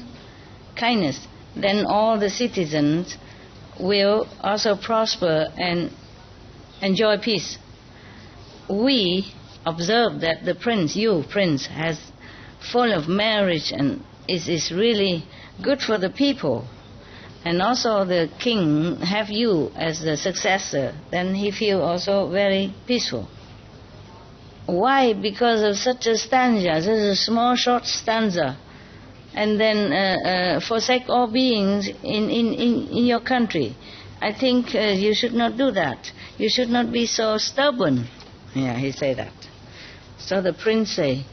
kindness, then all the citizens will also prosper and enjoy peace. We observe that the prince, you prince, has full of merit and is really good for the people. And also the king have you as the successor, then he feel also very peaceful. Why? Because of such a stanza, such a small short stanza, and then forsake all beings in your country. I think you should not do that. You should not be so stubborn. Yeah, he say that. So the prince say,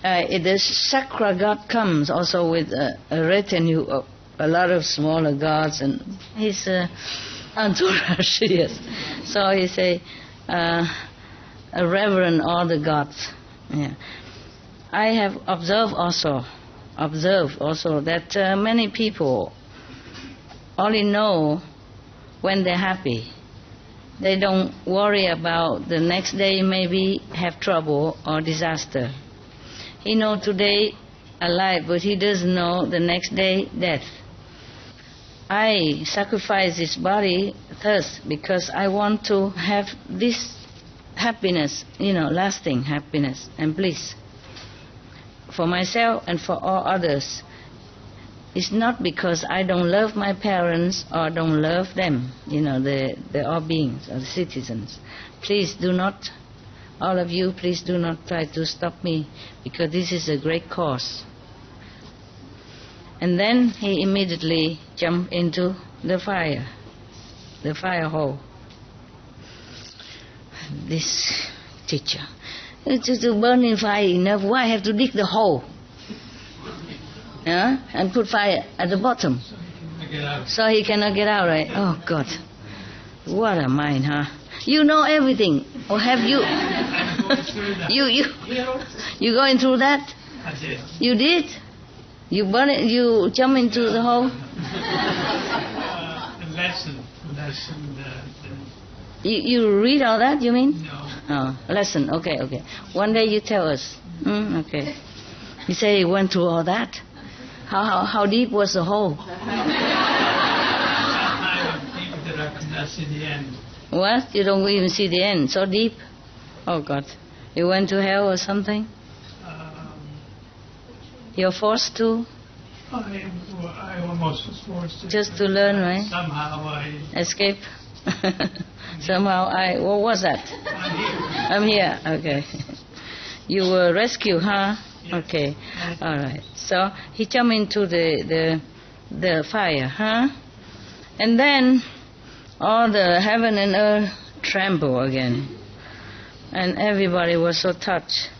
the Chakra god comes also with a retinue of a lot of smaller gods and his entourage, yes. So he say, reverend all the gods. Yeah. I have observed also that many people only know when they're happy. They don't worry about the next day maybe have trouble or disaster. He know today alive, but he doesn't know the next day death. I sacrifice this body thus because I want to have this happiness, lasting happiness and bliss for myself and for all others. It's not because I don't love my parents or don't love them, the all beings or the citizens. Please do not, all of you, please do not try to stop me, because this is a great cause. And then he immediately jumped into the fire hole. This teacher, it's just a burning fire enough, why have to dig the hole? And put fire at the bottom so he cannot get out, right? Oh God, what a mind, huh? You know everything, or have you? You going through that? I did. You did? You burn it? You jump into the hole? The lesson. You read all that? You mean? No. Oh, lesson. Okay. One day you tell us. Okay. You say you went through all that. How deep was the hole? I don't think that I could not see the end. What? You don't even see the end? So deep? Oh God. You went to hell or something? You're forced to? I almost was forced to. Just to learn, right? Somehow I... Escape? Somehow what was that? I'm here. Okay. You were rescued, huh? Yes. Okay. All right. So he jumped into the fire, huh? And then all the heaven and earth trembled again. And everybody was so touched.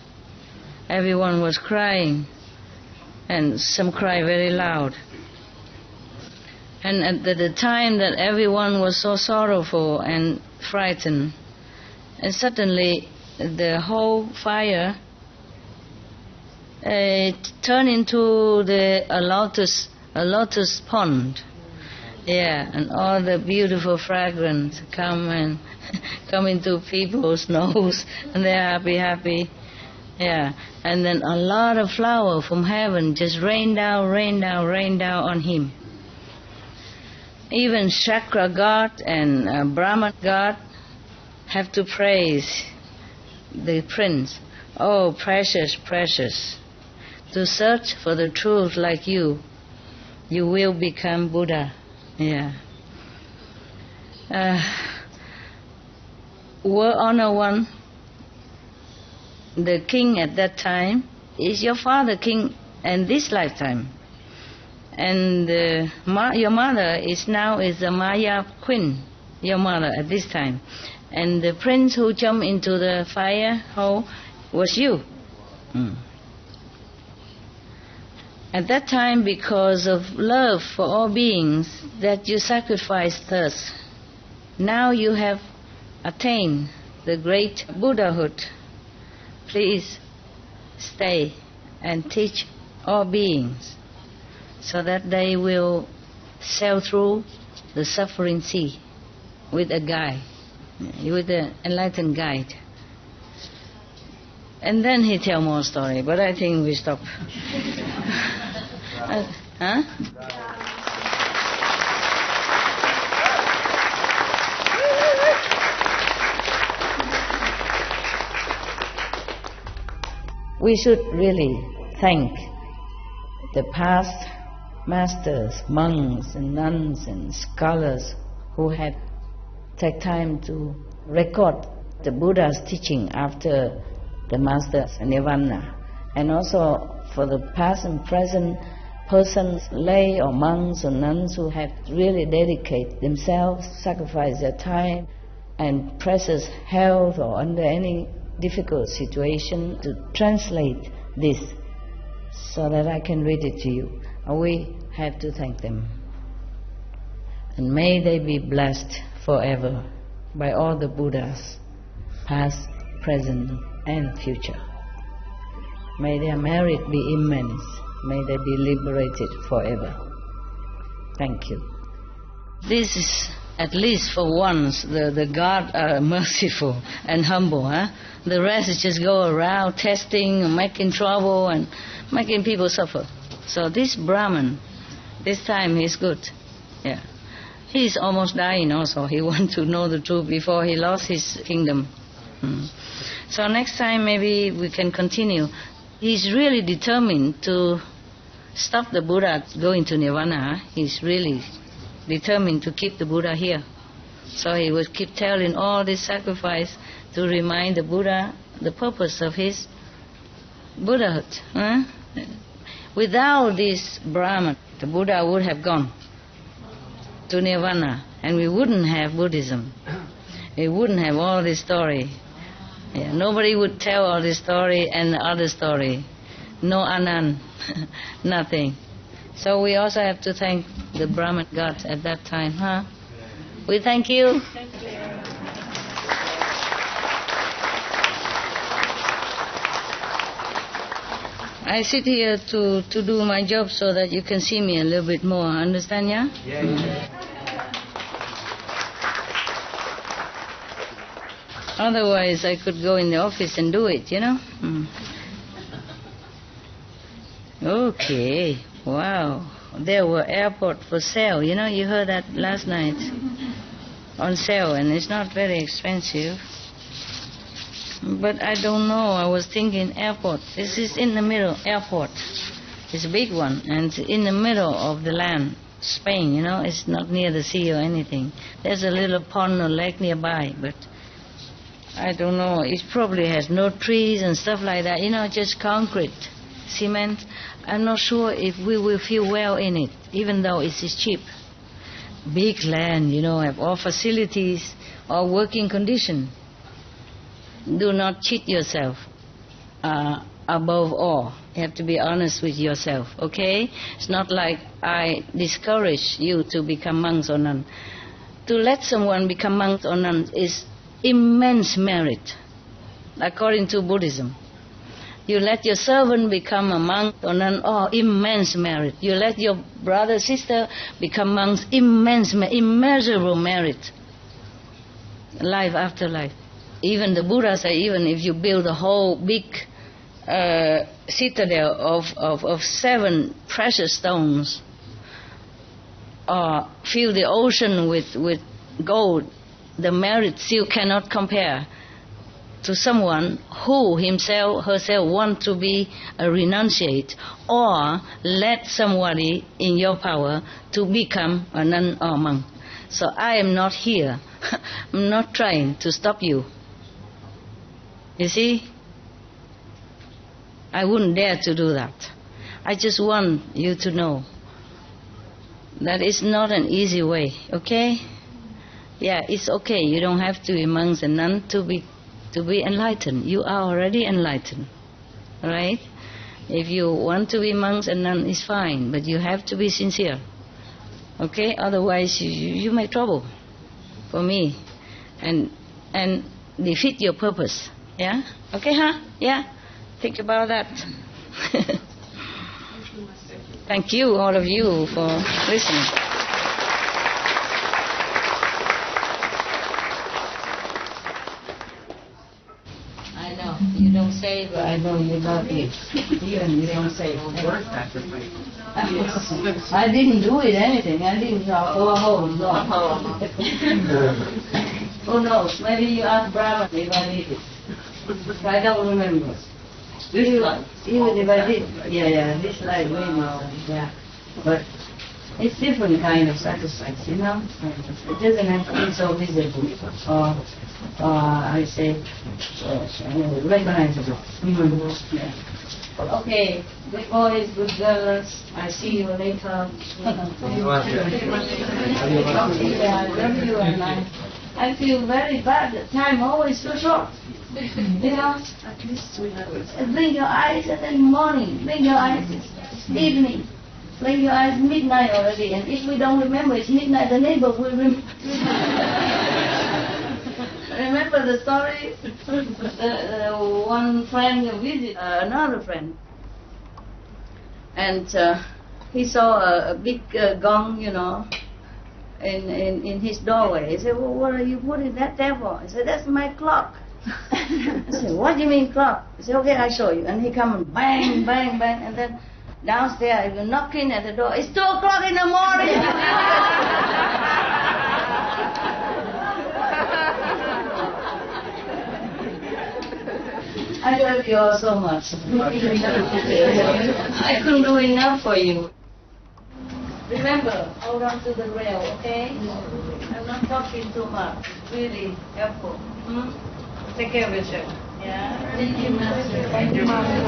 Everyone was crying. And some cried very loud. And at the time that everyone was so sorrowful and frightened, and suddenly the whole fire turn into a lotus pond. Yeah, and all the beautiful fragrance come into people's nose, and they're happy. Yeah, and then a lot of flower from heaven just rain down on him. Even Chakra God and Brahman God have to praise the prince. Oh, precious, precious. To search for the truth like you will become Buddha. Yeah. World Honor One, the king at that time is your father king in this lifetime. And your mother is the Maya queen, your mother at this time. And the prince who jumped into the fire hole was you. At that time, because of love for all beings, that you sacrificed us. Now you have attained the great Buddhahood. Please stay and teach all beings so that they will sail through the suffering sea with a guide, with an enlightened guide. And then he tell more story, but I think we stop. Huh? We should really thank the past masters, monks and nuns and scholars who had take time to record the Buddha's teaching after the master's nirvana, and also for the past and present persons, lay or monks or nuns who have really dedicated themselves, sacrificed their time and precious health or under any difficult situation to translate this so that I can read it to you. We have to thank them. And may they be blessed forever by all the Buddhas, past, present and future. May their merit be immense. May they be liberated forever. Thank you. This is, at least for once, the God are merciful and humble. The rest just go around testing and making trouble and making people suffer. So this Brahman, this time he's good. Yeah. He's almost dying also. He wants to know the truth before he lost his kingdom. So next time maybe we can continue. He's really determined to stop the Buddha going to Nirvana. He's really determined to keep the Buddha here. So he would keep telling all this sacrifice to remind the Buddha the purpose of his Buddhahood. Without this Brahman, the Buddha would have gone to Nirvana, and we wouldn't have Buddhism. We wouldn't have all this story. Yeah, nobody would tell all this story and the other story. No Anand, nothing. So we also have to thank the Brahman gods at that time, We thank you. Thank you. I sit here to do my job so that you can see me a little bit more. Understand, yeah? Yeah. Otherwise, I could go in the office and do it, Okay, wow. There were airport for sale, you heard that last night. On sale, and it's not very expensive. But I don't know, I was thinking airport. This is in the middle, airport. It's a big one, and it's in the middle of the land. Spain, it's not near the sea or anything. There's a little pond or lake nearby, but I don't know, it probably has no trees and stuff like that, just concrete, cement. I'm not sure if we will feel well in it, even though it is cheap. Big land, have all facilities, all working condition. Do not cheat yourself. Above all, you have to be honest with yourself, okay? It's not like I discourage you to become monks or nuns. To let someone become monks or nuns is immense merit, according to Buddhism. You let your servant become a monk or nun, immense merit. You let your brother, sister become monks, immeasurable merit. Life after life. Even the Buddha said, even if you build a whole big citadel of 7 precious stones, or fill the ocean with gold, the merit still cannot compare to someone who herself want to be a renunciate, or let somebody in your power to become a nun or monk. So I am not here. I'm not trying to stop you. You see? I wouldn't dare to do that. I just want you to know that it's not an easy way, okay? Yeah, it's okay. You don't have to be monks and nuns to be enlightened. You are already enlightened, right? If you want to be monks and nuns, it's fine, but you have to be sincere, okay? Otherwise, you make trouble for me, and defeat your purpose. Yeah? Okay, huh? Yeah? Think about that. Thank you, all of you, for listening. I know, you don't say, but I know you love it. Even you don't say. I didn't do it anything. I didn't talk. Who knows? Maybe you ask Brahman if I did it. I don't remember. Even if I did, this light way more, but it's different kind of satisfaction, you know. It doesn't have to be so visible, or I say, recognizable. Okay, good boys, good girls. I see you later. I love you, and I feel very bad. The time always so short. You know, at least we have it. Blink your eyes and then morning. Blink your eyes evening. Blink your eyes midnight already. And if we don't remember it's midnight, the neighbor will remember. Remember the story? One friend visited another friend, and he saw a big gong, you know, in his doorway. He said, "Well, what are you putting that there for?" He said, "That's my clock." I said, "What do you mean clock?" He said, "Okay, I'll show you." And he come and bang, bang, bang, and then downstairs, if you knock in at the door, it's 2 o'clock in the morning. I love you all so much. I couldn't do enough for you. Remember, hold on to the rail, okay? I'm not talking too much. Really helpful. Take care of yourself. Yeah. Thank you, Master. Thank you, Master.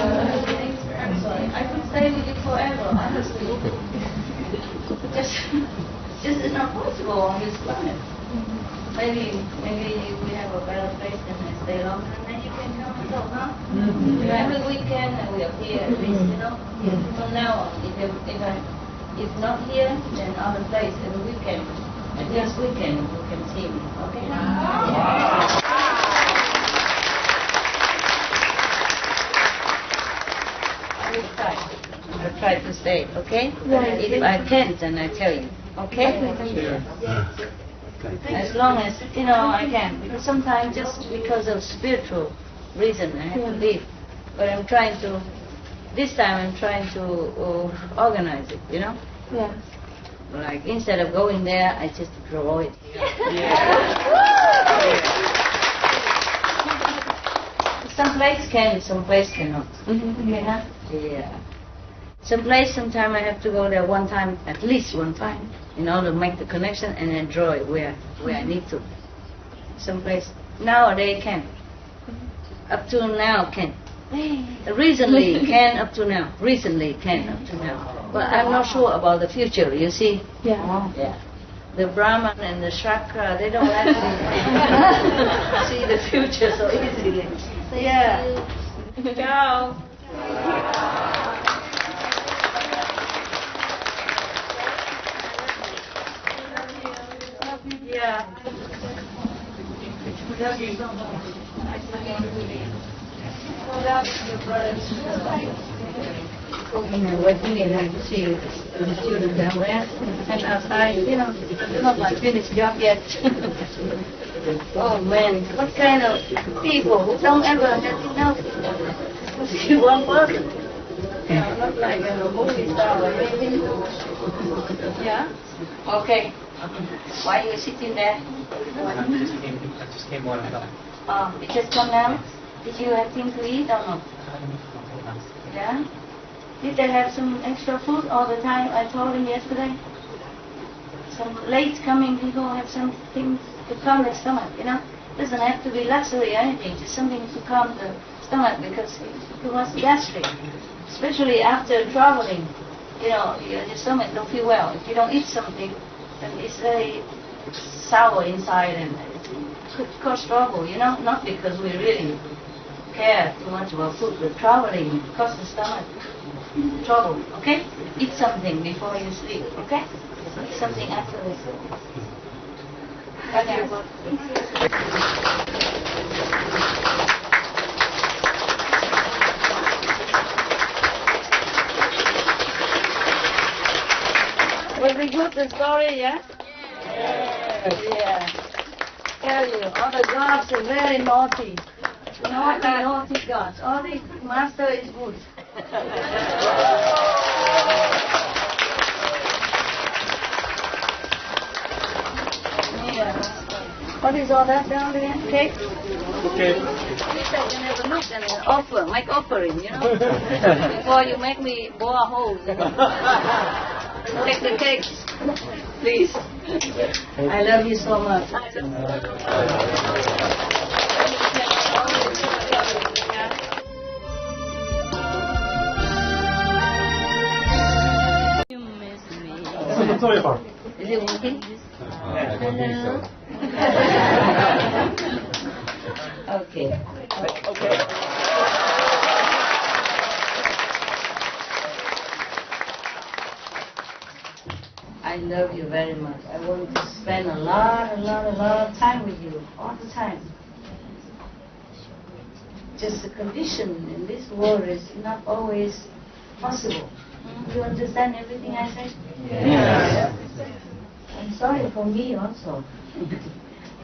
I'm sorry. I could stay with you forever, honestly. Just it's not possible on this planet. Maybe we have a better place and I stay longer, and then you can come and talk, huh? Every weekend and we appear at least, you know. From now on, if not here, then other place every weekend. And just weekend you can see me, okay? I'll try to stay, okay? If I can't, then I tell you, okay? As long as, you know, I can. Because sometimes just because of spiritual reason I have to leave. But I'm trying to, this time I'm trying to organize it, you know? Yes. Like, instead of going there, I just draw it. Some place can, some place cannot. Yeah. Some place, sometime I have to go there one time, at least one time, in order to make the connection and then draw it where I need to. Some place, nowadays can. Up to now can. Recently can up to now. Recently can up to now. But I'm not sure about the future, you see. Yeah. The Brahman and the Shakra, they don't let me see the future so easily. So yeah. Ciao. Yeah. Working in like to see the students and rest and outside, not my finished job yet. Oh man, what kind of people who don't ever get enough to see one person? Not like a movie star or anything. Yeah? Okay. Why are you sitting there? I just came on and Oh, you just come now? Did you have things to eat or not? Yeah? Did they have some extra food all the time? I told him yesterday. Some late coming people have some things to calm their stomach, Doesn't have to be luxury or anything, just something to calm the stomach because it was gastric. Especially after traveling, your stomach don't feel well. If you don't eat something, then it's very sour inside and it could cause trouble, Not because we really care too much about food, but traveling causes the stomach trouble, okay? Eat something before you sleep, okay? Eat something after this. Okay. Was it good, the story, yeah? Yeah. Tell you, all the gods are very naughty. Naughty gods. All the master is good. Yeah. What is all that down there? Cake? Okay. You said you never looked and make offering, Before you make me bore holes. Take the cakes, please. I love you so much. Is it working? Hello? Okay. I love you very much. I want to spend a lot of time with you all the time. Just the condition in this world is not always possible. You understand everything I say? Yeah. I'm sorry for me also.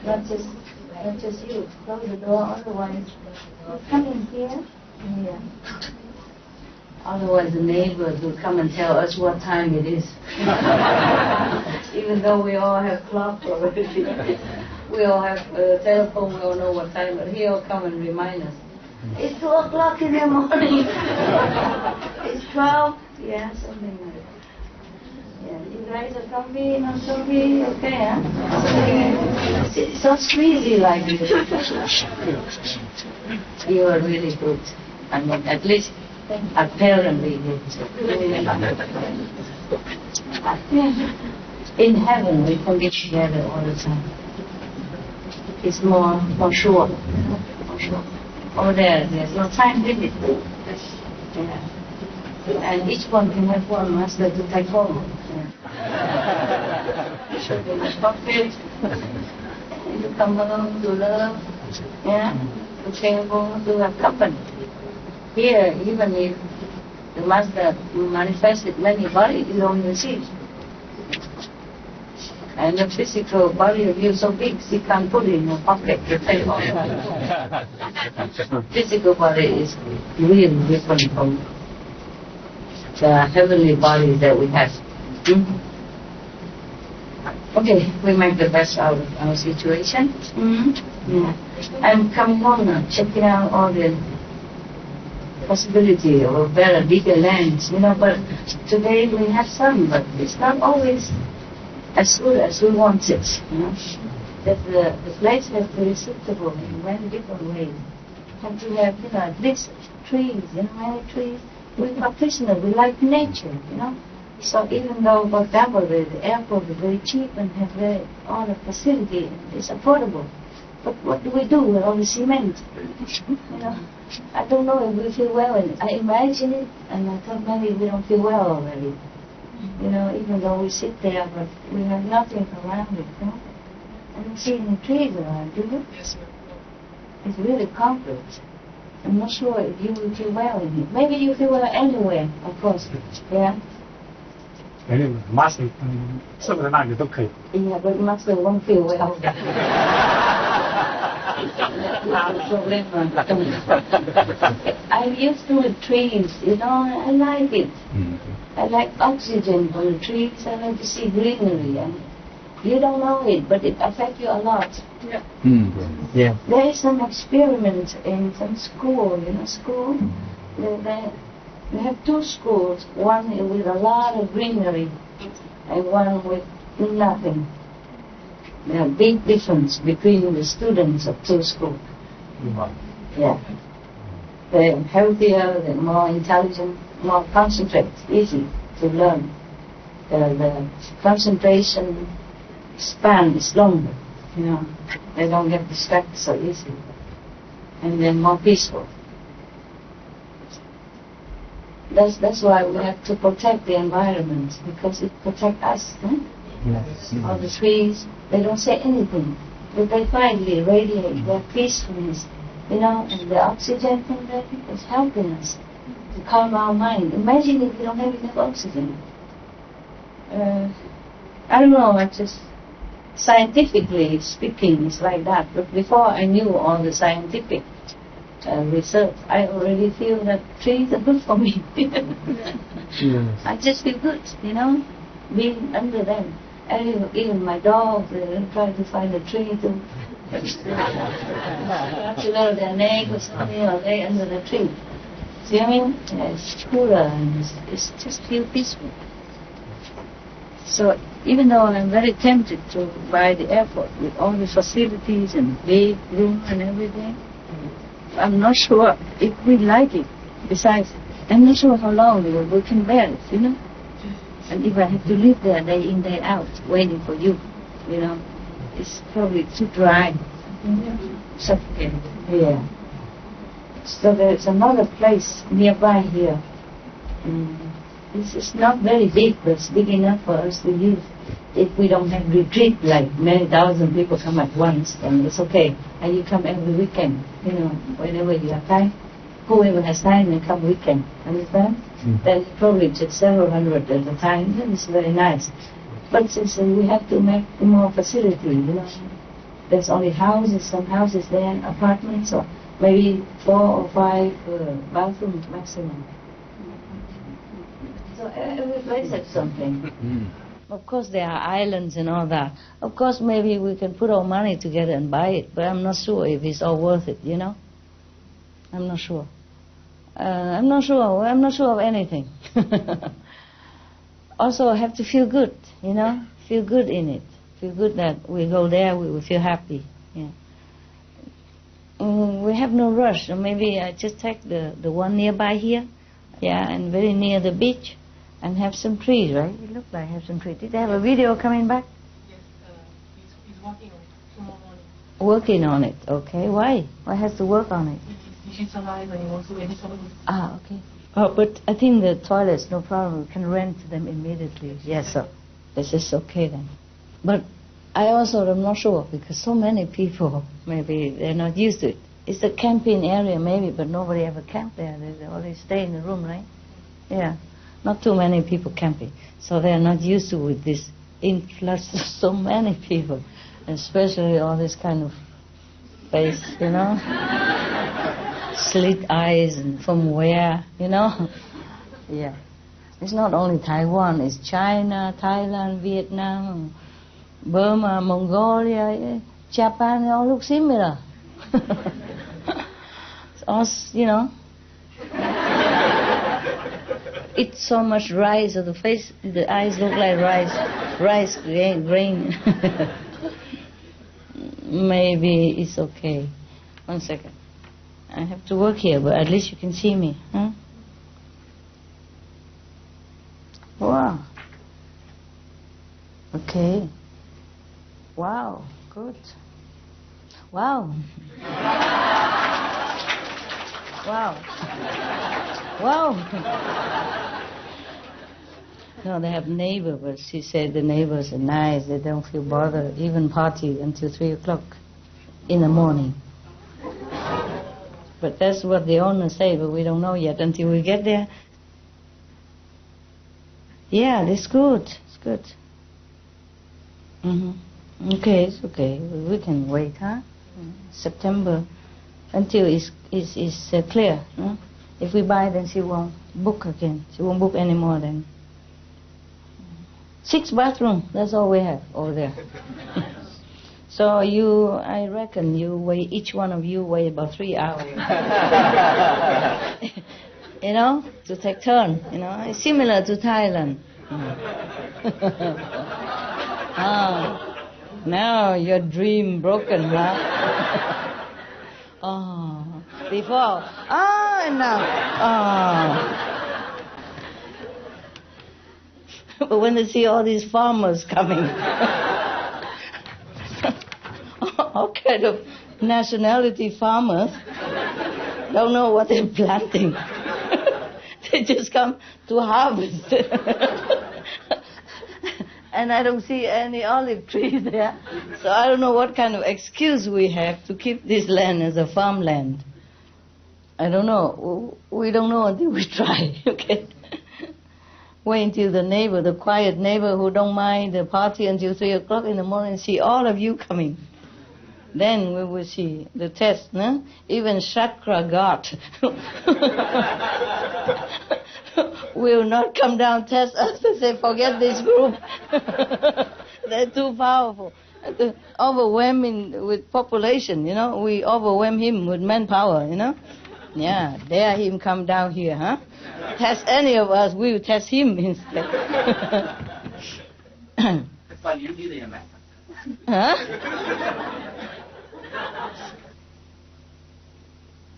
not just you. Close the door, otherwise come in here. Yeah. Otherwise the neighbors will come and tell us what time it is. Even though we all have clocks already. We all have a telephone, we all know what time, but he'll come and remind us. It's 2 o'clock in the morning. It's 12. Yeah, something like that. Yeah, you guys are comfy, not comfy, okay, huh? It's so sleazy like this. You are really good. I mean, at least apparently good. In heaven we can get together all the time. It's more sure. More sure. Over there's no time limit. Yeah. And each one can have one master to take home. Show them the cockpit. To come home, to love. Yeah. To travel, to have company. Here, even if the master manifested many bodies, you don't even see it. And the physical body of you is so big, you can't put it in your pocket to take all that. Physical body is really different from the heavenly body that we have. Okay, we make the best out of our situation. Yeah. I'm coming home now, checking out all the possibility of a better, bigger land, but today we have some, but it's not always as good as we want it, That the place has to be suitable in many different ways. And to have, at least trees, many trees. We practitioners, we like nature, So even though, for example, the airport is very cheap and has all the facility, and it's affordable. But what do we do with all the cement? I don't know if we feel well in it. I imagine it, and I thought maybe we don't feel well already. Even though we sit there, but we have nothing around it, I don't see any trees around, do you? Yes, sir. It's really concrete. I'm not sure if you will feel well in it. Maybe you feel well anywhere, of course. Yeah. muscle 是不是那里都可以？ Yeah, but muscle won't feel well. I used to with trees, you know, I like it. I like oxygen from the trees, I like to see greenery. And you don't know it, but it affects you a lot. Yeah. Yeah. There is some experiment in some school, you know, school. They have two schools, one with a lot of greenery and one with nothing. There are big difference between the students of two schools. Yeah. They're healthier, they're more intelligent, more concentrated, easy to learn. The concentration span is longer, you know. They don't get distracted so easily. And they're more peaceful. That's why we have to protect the environment, because it protects us. Yes. All the trees, they don't say anything, but they finally radiate their peacefulness, you know, and the oxygen from them is helping us to calm our mind. Imagine if we don't have enough oxygen. I don't know, it's just scientifically speaking, it's like that. But before I knew all the scientific research, I already feel that trees are good for me. Yes. I just feel good, you know, being under them. And even my dogs, they try to find a tree to lay their neck or something, or lay under the tree. See what I mean? Yeah, it's cooler and it's just feel peaceful. So even though I'm very tempted to buy the airport with all the facilities and big room and everything, I'm not sure if we like it. Besides, I'm not sure how long we can bear it, you know. And if I have to live there day in, day out, waiting for you, you know, it's probably too dry. Suffocating. Yeah. So there's another place nearby here. It's not very big, but it's big enough for us to use. If we don't have retreat, like many thousand people come at once, then it's okay. And you come every weekend, you know, whenever you have time. Whoever has time, they come weekend. Understand? Then probably just several hundred at a time. Then it's very nice. But since we have to make more facility, you know, there's only houses, some houses there, apartments, or maybe 4 or 5 bathrooms maximum. So every place has something. Of course there are islands and all that. Of course maybe we can put our money together and buy it, but I'm not sure if it's all worth it, you know? I'm not sure. I'm not sure of anything. Also I have to feel good, you know? Feel good in it. Feel good that we go there, we will feel happy. Yeah. We have no rush. So maybe I just take the one nearby here. Yeah, and very near the beach. And have some trees, right? It looks like have some trees. Did they have a video coming back? Yes, he's working on it tomorrow morning. Working on it, okay. Why? Why has to work on it? He's alive and he wants to edit some of it. Ah, okay. Oh, but I think the toilets, no problem. We can rent them immediately. Yes, sir. This is okay then. But I also am not sure because so many people, maybe they're not used to it. It's a camping area maybe, but nobody ever camp there. They always stay in the room, right? Yeah. Not too many people camping. So they're not used to with this influx of so many people. Especially all this kind of face, you know? Slit eyes and from where, you know? Yeah. It's not only Taiwan, it's China, Thailand, Vietnam, Burma, Mongolia, Japan, they all look similar. It's all, you know? It's so much rice on the face, the eyes look like rice grain. Maybe it's okay. 1 second. I have to work here, but at least you can see me. Huh? Wow. Okay. Wow, good. Wow. Wow. Wow. No, they have neighbor, but she said the neighbors are nice. They don't feel bothered, even party until 3 o'clock in the morning. But that's what the owner say, but we don't know yet until we get there. Yeah, it's good. It's good. Okay, it's okay. We can wait, huh? September until it's clear. No? If we buy, then she won't book again. She won't book anymore then. 6 bathrooms. That's all we have over there. So I reckon each one of you wait about 3 hours. You know, to take turn. You know, it's similar to Thailand. Now your dream broken, huh? Before. And now. But when they see all these farmers coming, all kind of nationality farmers, don't know what they're planting. They just come to harvest. And I don't see any olive trees there. So I don't know what kind of excuse we have to keep this land as a farmland. I don't know. We don't know until we try, okay? Wait until the quiet neighbor who don't mind the party until 3 o'clock in the morning, see all of you coming. Then we will see the test, no? Even Chakra God will not come down test us to say, forget this group. They're too powerful. Overwhelming with population, you know. We overwhelm him with manpower, you know. Yeah, dare him come down here, huh? Test any of us, we will test him instead. Huh?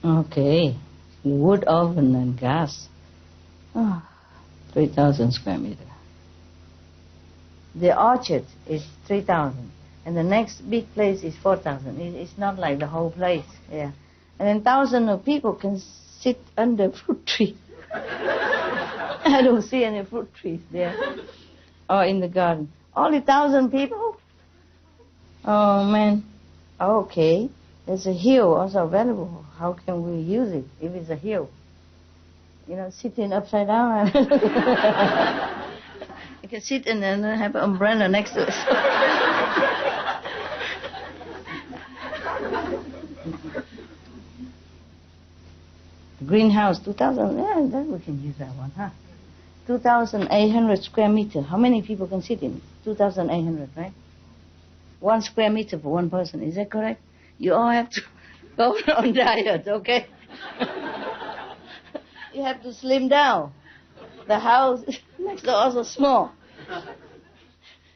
Okay, wood oven and gas. 3,000 square meter. The orchard is 3,000, and the next big place is 4,000. It's not like the whole place, yeah. And then thousands of people can sit under fruit tree. I don't see any fruit trees there, or in the garden. Only 1,000 people? Oh man. Okay. There's a hill also available. How can we use it if it's a hill? You know, sitting upside down. You can sit and then have an umbrella next to it. Greenhouse, 2,000. Yeah, then we can use that one, huh? 2,800 square meter. How many people can sit in? 2,800, right? 1 square meter for one person. Is that correct? You all have to go on diet, okay? You have to slim down. The house next door also small.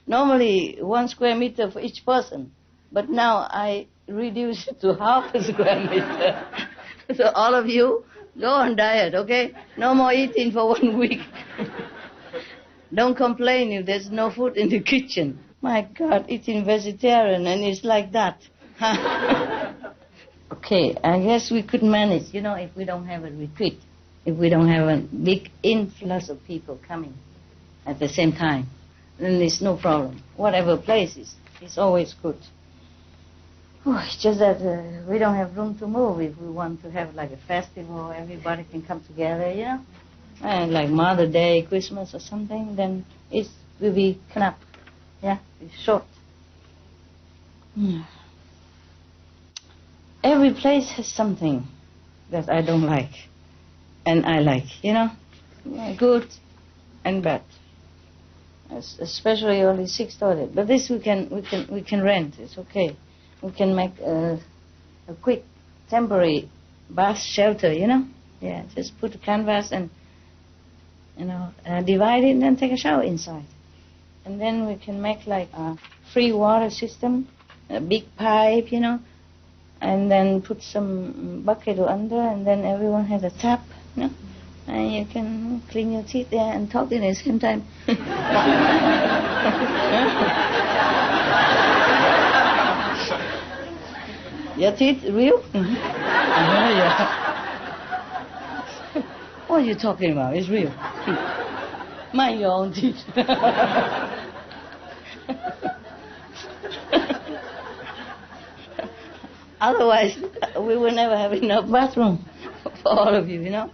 Normally 1 square meter for each person, but now I reduce it to half a square meter. So all of you go on diet, okay? No more eating for 1 week. Don't complain if there's no food in the kitchen. My God, eating vegetarian and it's like that. Okay, I guess we could manage, you know, if we don't have a retreat. If we don't have a big influx of people coming at the same time, then there's no problem. Whatever place is, it's always good. It's just that we don't have room to move. If we want to have like a festival, everybody can come together, you know, and like Mother Day, Christmas or something, then it will be knap, yeah, it's short. Every place has something that I don't like. And I like, you know, good and bad. Especially only 6 toilets. But this we can rent. It's okay. We can make a quick temporary bath shelter, you know. Yeah, just put a canvas and, you know, divide it and then take a shower inside. And then we can make like a free water system, a big pipe, you know, and then put some bucket under, and then everyone has a tap. No? And you can clean your teeth there and talk at the same time. Your teeth real? Yeah. What are you talking about? It's real. Mind your own teeth. Otherwise, we will never have enough bathroom for all of you, you know.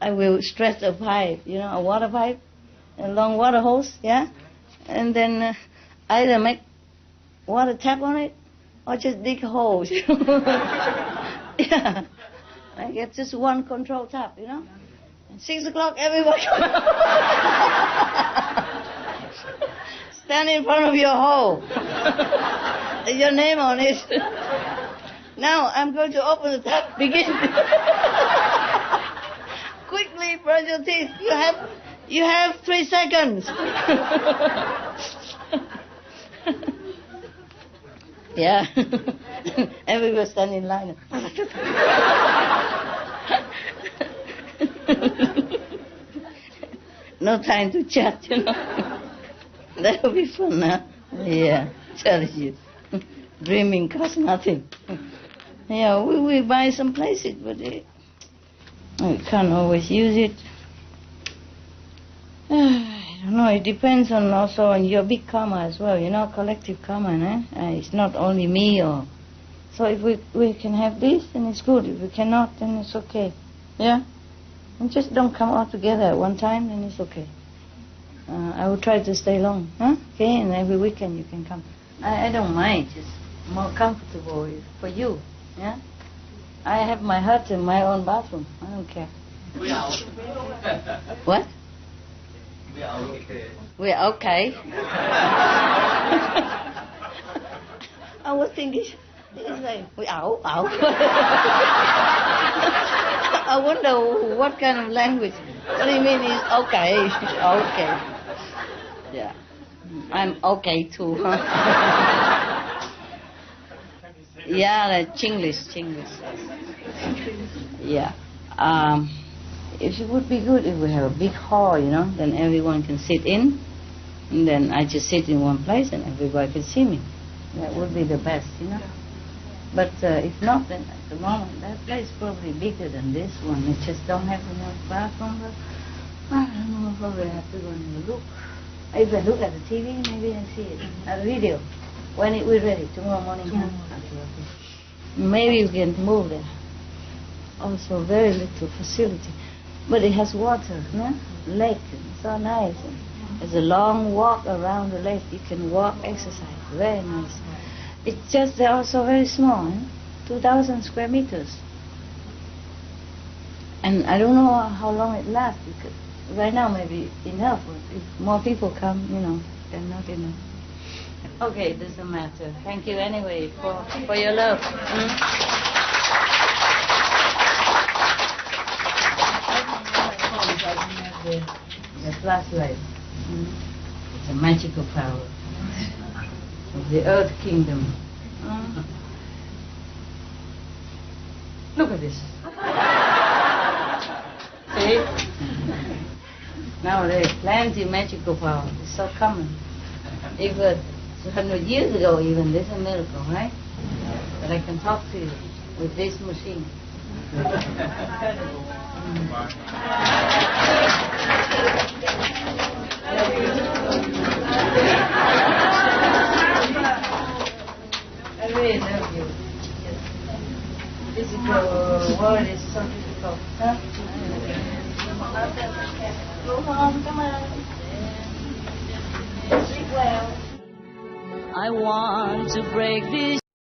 I will stretch a pipe, you know, a water pipe, a long water hose, yeah? And then either make water tap on it or just dig holes, you know. Yeah. I get just one control tap, you know. And 6 o'clock, everybody come out. Stand in front of your hole. Your name on it. Now I'm going to open the tap. Begin. Quickly brush your teeth. You have 3 seconds. Yeah. Everybody stand in line. No time to chat, you know. That'll be fun, huh? Yeah, tell you. Dreaming costs nothing. Yeah, we buy some places, but we can't always use it. I don't know, it depends on also on your big karma as well, you know, collective karma, eh? It's not only me or... So if we can have this, then it's good. If we cannot, then it's okay. Yeah? And just don't come all together at one time, then it's okay. I will try to stay long, huh? Okay, and every weekend you can come. I don't mind, just more comfortable for you, yeah? I have my hut and my own bathroom. I don't care. What? We're okay. I was thinking, it's like, we're out. I wonder what kind of language. What do you mean is okay? Okay. Yeah. I'm okay too, huh? Yeah, like Chinglish. Yeah. It would be good if we have a big hall, you know, then everyone can sit in, and then I just sit in one place and everybody can see me. That would be the best, you know. But if not, then at the moment, that place is probably bigger than this one. It just don't have enough bathroom. But I don't know, probably have to go and look. If I look at the TV, maybe I see it. At the video. When we're ready, tomorrow morning. Okay. Maybe we can move there. Also, very little facility. But it has water, no? Lake, so nice. There's a long walk around the lake. You can walk, exercise. Very nice. It's just they're also very small, 2,000 square meters. And I don't know how long it lasts. Because right now maybe enough. But if more people come, you know, then not enough. Okay, it doesn't matter. Thank you anyway for your love. The flashlight. It's a magical power of the Earth Kingdom. Look at this. See? Now there's plenty of magical power. It's so common. If 100 years ago even, this is a miracle, right? That I can talk to you with this machine. I really love you. Physical world is so difficult. Huh? Go home, come on. Sleep well. I want to break this.